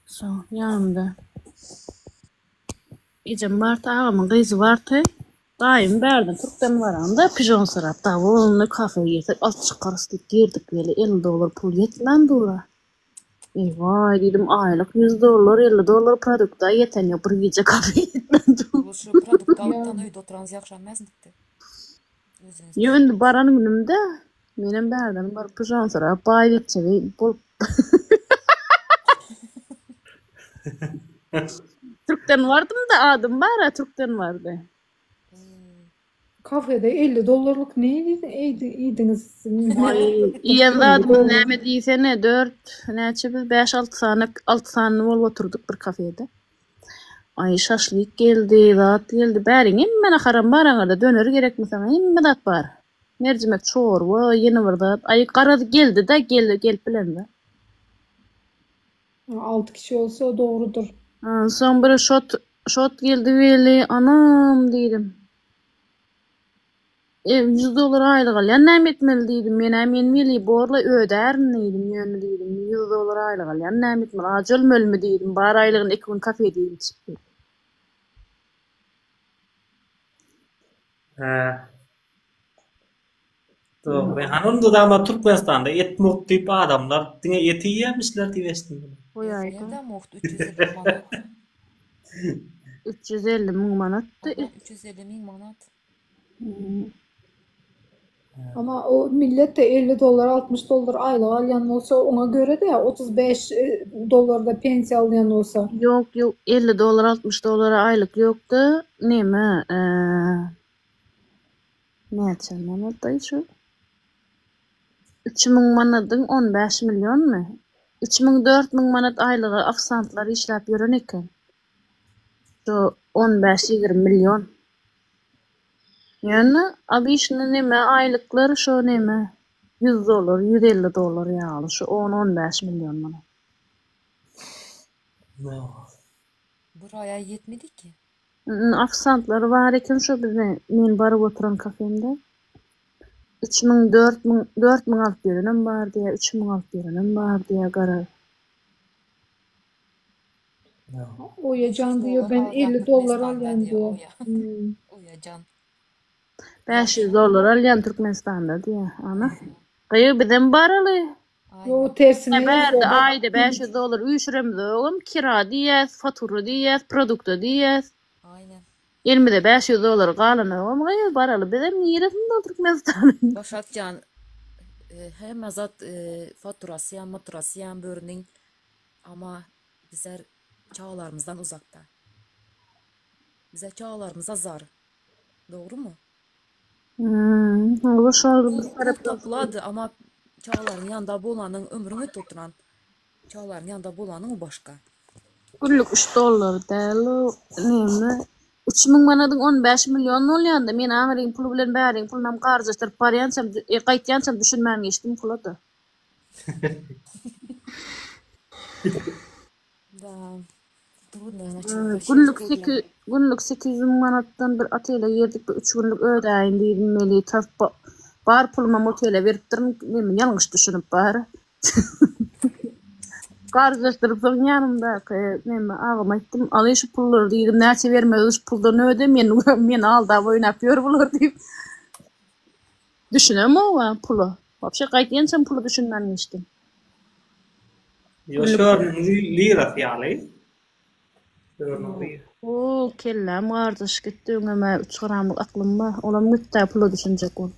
So, yanımda. Ecem Barta ağamın kızı vardı. Daim berdim Türk'ten varanda pijon sırap. Da onu kafeye girsek alt çıkarız deyip girdik böyle $50 pul yetlen dura. Vay dedim aylık $100 $50 produkta yeten ya bir gece kafeye yetlen dura. Лучше продукт alıptan öýde oturanız ýakşy emesnikdi. Özüňiz. Yöndü baran günümde menin berdim bir pijon sırap baylıkçı bol. Türk'ten vardım da adım var ha Türk'ten vardı. kafede $50 neydi? İydiniz. İyende adım näme diýsene 4 näçe biz 5-6 sany bolup oturduk bir kafede. Ay şaşlyk geldi, zat geldi. Bäriň hemme haram baraňda döner gerekmi sana hemme dat bar. Mercimek çorba, ýene bir zat. Ay garady geldi de gelip bilen de. 6 kişi olsa o doğrudur. Son bir şot geldi veli anam dedim. $100 aylyk alýan näme etmeli diýdim. Men meli borla ödärin diýdim, ýöne diýdim. $100 aylyk alýan näme etmeli? Ajölmeli diýdim. Bar aylygyny 2 gün kafe diýdim çıkdy. Doğru. Ben hanımda da ama Türkmenistan'da et mok diýip adamlar diňe eti ýemişler diýesdim. Goýaýdy. Nerede moht 350 manat? 350 000 manatdy. 350 000 manat. Ama o millet de $50, $60 aylık alyan olsa ona göre de $35 da pensiya alyan olsa. Yok $50 $60 aylyk ýokdy. Näme? Näçe manat daýşy? 3000 manatyň 15 milionmy? 3000-4000 manat aylygy afsantlar işläp ýören eken. Şu 15-20 milyon. Yani abi işine näme aylıkları şu näme $100, $150 ýaly şu 10-15 milyon manat. Bir aya yetmedi ki. Afsantlary bar eken şu men baryp oturan kafemde. 4000 alyp berenem bar diýe, 3000 alyp berenem bar diýe gara. Oyacan diyor ben $50 alyan diyor. Oyacan. $500 alyan Türkmenistanda diýe. Ana. Gaýy bizden baraly. Yo tersine Berdi yazıyor. ayda $500 üýşürem dögüm, kira diýes, fatura diýes, produkta diýes. Aynen. Elmide $500 galanyňam gaýy baraly bizem ýeresinde Türkmenistan. Başatcan hem zat faturasyam, maturasyam börüniň ama bizler çağlarımızdan uzakta. Bize çağlarımıza zar. Doğru mu? Ola şol Bu topladı ama çağların yanında bolanın ömrünü tuturan çağların yanında bolanın o başka. günlük $3 däl. Näme? 3000 manatyň 15 milyon bolýanda men aňyryň puly bilen bäriň pulynam garjyşdyryp barýansam, gaýtýansam düşünmän geçdim pulada. Da trudno начать. Günlük 800 manatdan bir atela ýerdik, 3 günlük ödäýin diýdim meli bar puluma otele berip durum, men ýalňyş düşünüp bar. Garjyşdyryp soň ýanymda näme agam aýtdym, "Aly şu pullary" diýdim, "Näçe bermeli şu puldan öde, men alda oýnap ýör bular" diýip. Düşünem o pulu. Wapşe gaýtýansam pulu düşünmän geçdim. Yo şörnüň lirasy ýaly. O kellem gardyş gitdi öňeme 3 gramlyk aklym bar. Olam müttä pulu düşünjek ol.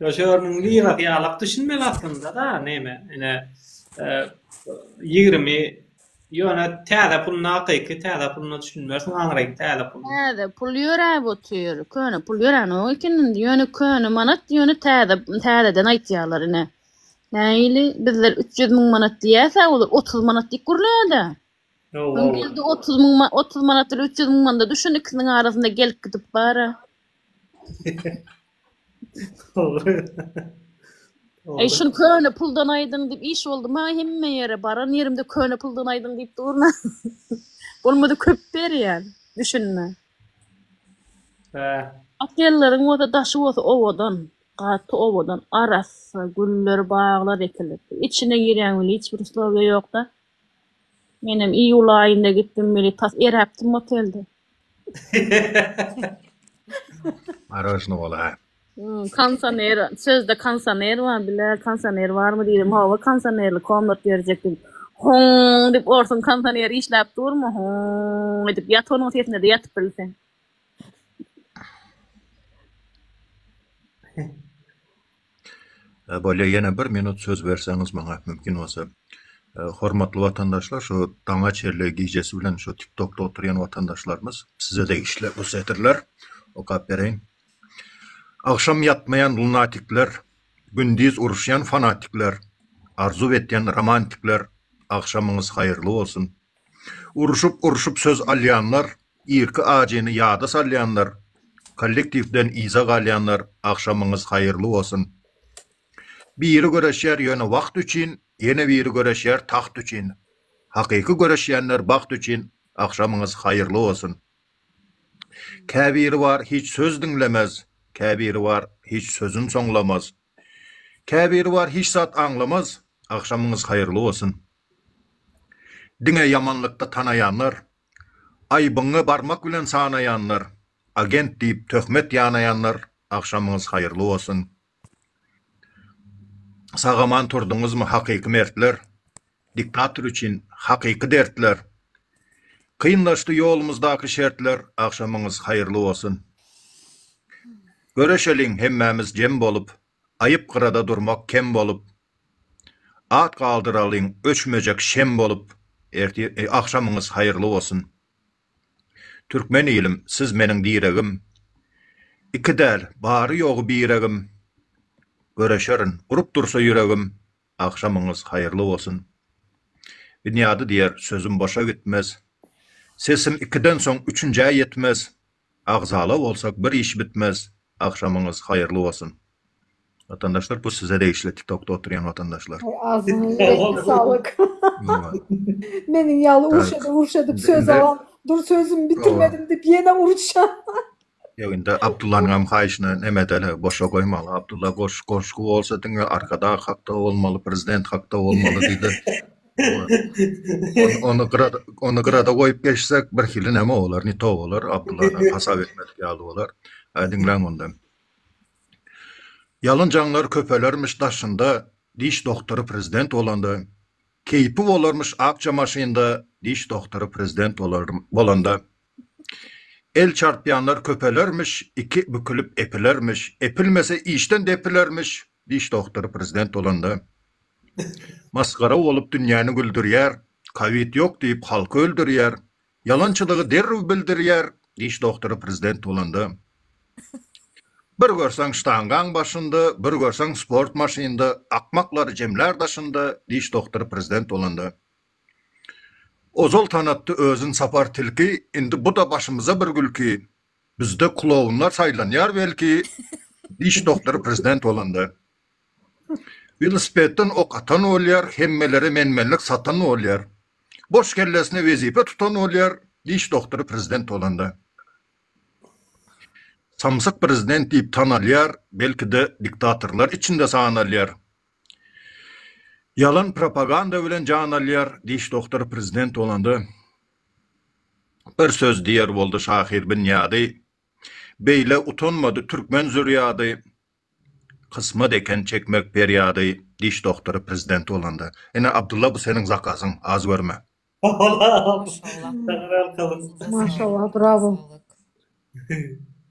Yo şörnüň lirasy ýalyk düşünmeli aslında da näme? Ene 20 ýöne täze puluna akyky, täze puluna düşünmersiň aňraýk täze pul. Täze pul ýöräp otyr. Köne pul ýören o ikinin ýöne köne manat ýöne täzeden aýtýarlar ine. Näýli bizler 300 000 manat diýäse, olar 30 manat diýip gürläde. Bizde 30 manat 300 000 manat düşün ikisiniň arasynda gelip gidip bara. Ey şunu köne puldan aydın diýip iş boldy ma hemme ýere baran ýerimde köne puldan aydın diýip durna. Bolmady köp berýär. Düşünme. Atyellaryň oda daşy bolsa owadan, gaty owadan arasy güller baglar ekilip. İçine giren hiç bir slowga ýok da. Menem iýul aýynda gitdim meli tas erapdim otelde. Araşny bola. Kansaner, sözde kansaner var, biler kansaner var mı diýdim. Hawa kansanerli komnat berjekdim. Hon dip orsun kansaner işläp durma, hon dip ýatonyň sesine de ýatyp bilsen. Böyle ýene 1 minut söz berseňiz maňa mümkin bolsa. Hormatly watandaşlar, şu daňa çerle gijesi bilen şu TikTokda oturýan watandaşlarymız size de işler bu setirler. Okap bereň. Akşam yatmayan lunatikler, gündüz uruşyan fanatikler, arzu etyen romantikler, akşamınız hayırlı olsun. Uruşup söz alyanlar, irki aceni yada salyanlar, kollektifden iza galyanlar, akşamınız hayırlı olsun. Biri göreşer yöne vakt üçün, yine biri göreşer taht üçün. Hakiki göreşyenler vakt üçün, akşamınız hayırlı olsun. Käbiri var, hiç söz dinlemez. Käbiri var, hiç sözün soňlamaz. Käbiri var, hiç zat anlamaz. Akşamınız hayırlı olsun. Diňe yamanlykda tanayanlar, aýbyňy barmak bilen sanayanlar, agent diýip töhmet ýanayanlar, akşamınız hayırlı olsun. Sagaman turduňyzmy hakyky mertler, diktator üçin hakyky dertler. Kıyınlaştı yolumuzdaky şertler, akşamınız hayırlı olsun. Göreşeliň hemmämiz jem bolup, ayıp kırada durmak kem bolup, at kaldıralyň öçmejek şem bolup, akşamınız hayırlı olsun. Türkmen ilim, siz meniň diregim, iki däl, bary ýogy biregim, göreşerin, urup dursa yüregim, akşamınız hayırlı olsun. Dünyada diýer, sözüm boşa gitmez, sesim ikiden soň üçüncäe yetmez, agzaly bolsak bir iş bitmez, akşamınız hayırlı olsun. Vatandaşlar, bu size de işletik, TikTok'ta oturan vatandaşlar. Ağzına yüreğine sağlık. Menin yalı urşadıp söz alan, dur sözümü bitirmedim deyip yine urşan. Yok, indi Abdullah'ın hayışını nemedeli, boşa koymalı. Abdullah koşku olsa diňe arkada hakda olmalı, prezident hakda olmalı deydi. Onu grada koyup geçsek bir hili neme olar, nito olar, Abdullah'dan hasap etmedik yalı olar. Dinlen ondan. Yalın canlar köpelermiş daşında, diş doktoru prezident olanda, keypi olarmış akça maşinda, diş doktoru prezident olanda, el çarpıyanlar köpelermiş, iki bükülüp epilermiş, epilmese işten de epilermiş, diş doktoru prezident olanda, maskara olup dünyanı güldürýär, Covid yok deyip halkı öldürýär, yalançılığı derriw bildirýär, diş doktoru prezident olanda. Bir görsäň ştangaň başynda, bir görsäň sport maşynynda, akmaklary jemler daşynda, diş doktoru prezident olanda. Ozol tanatdy özün sapar tilki, indi bu da başymyza bir gülki. Bizde kulowunlar saýlanýar belki, diş doktoru prezident olanda. Velosipedden ok atan bolýar, hemmeleri menmenlik satan bolýar. Boş kellesine wezipe tutan bolýar, diş doktoru prezident olanda. Samsyk prezident diýip tanalýar, belki de diktatorlar içinde sanalýar. Yalan propaganda bilen janalýar, diş doktoru prezident olanda. Bir söz diýer boldy Şahir bin Ýady, beýle utanmady türkmen zürýady, kısmat eken çekmek periyady, diş doktoru prezident olanda. Ene Abdullah, bu senin zakasyň, az görme. Maşallah, bravo.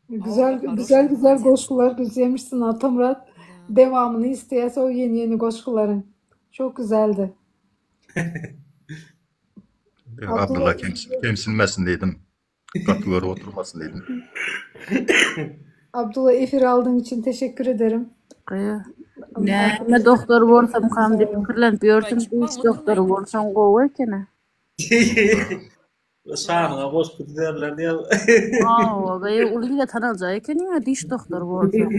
Güzel goşkular düzlemişsin Atamrat. Devamını isteyese o yeni goşkuların. Çok güzeldi. Abdullah kemsinmesin dedim. Katılları oturmasın dedim. Abdullah, efir aldığın için teşekkür ederim. Ne doktor bolsam kam dep pikirlenip ýörsüm, diş doktoru bolsam gowy ekene. Şanyna goşku derler diýe. Ulyga tanalja eken ýa diş doktoru bolsam.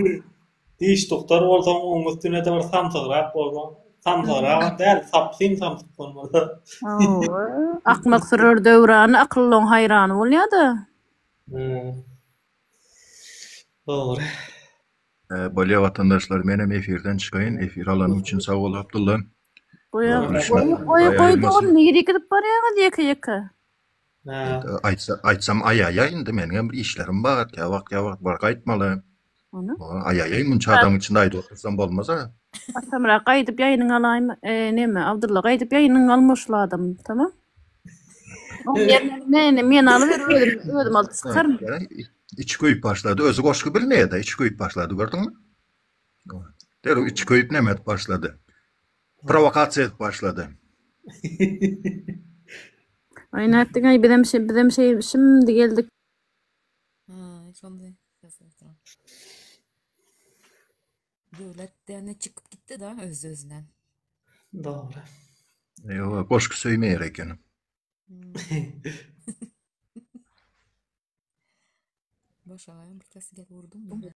Diş doktoru bolsam oň üstüne de bir samsygyrak bolsam. Samsygyrak däl, sapsyn samsyk bolmaly. Akmak sürür döwrany akyllyň haýrany bolýardy. Doğru. Bolýa vatandaşlar, menem efirden çıkayın. Efir alanım için sağ ol Abdullah. Koy, niri gidip barýaňyz ýeke-ýeke. Aýtsam aýaýa, indi menem bir işlerim bar. Ýawak bar gaýtmaly. Aýaýa, munça adam içinde aýdy otursam bolmaz ha. Atamra gaýdyp ýaýnyň alaýym, neme, Abdullah gaýdyp ýaýnyň almaşladym, tamam? Men alıp özüm alıp çykarm. İç koyup başladı. Özü goşku bilmeýär, iç koyup başladı, gördüňmi? Derw iç koyup nemet başladı. Provokasiýa edip başladı. Aýnatdyň ay birem şey şimdi geldik. Şonday. Döwletden çıkıp gitti da öz-özünden. Doğru. Ýok, goşku söýmeýär eken. Başa bir tesi gel vurdum.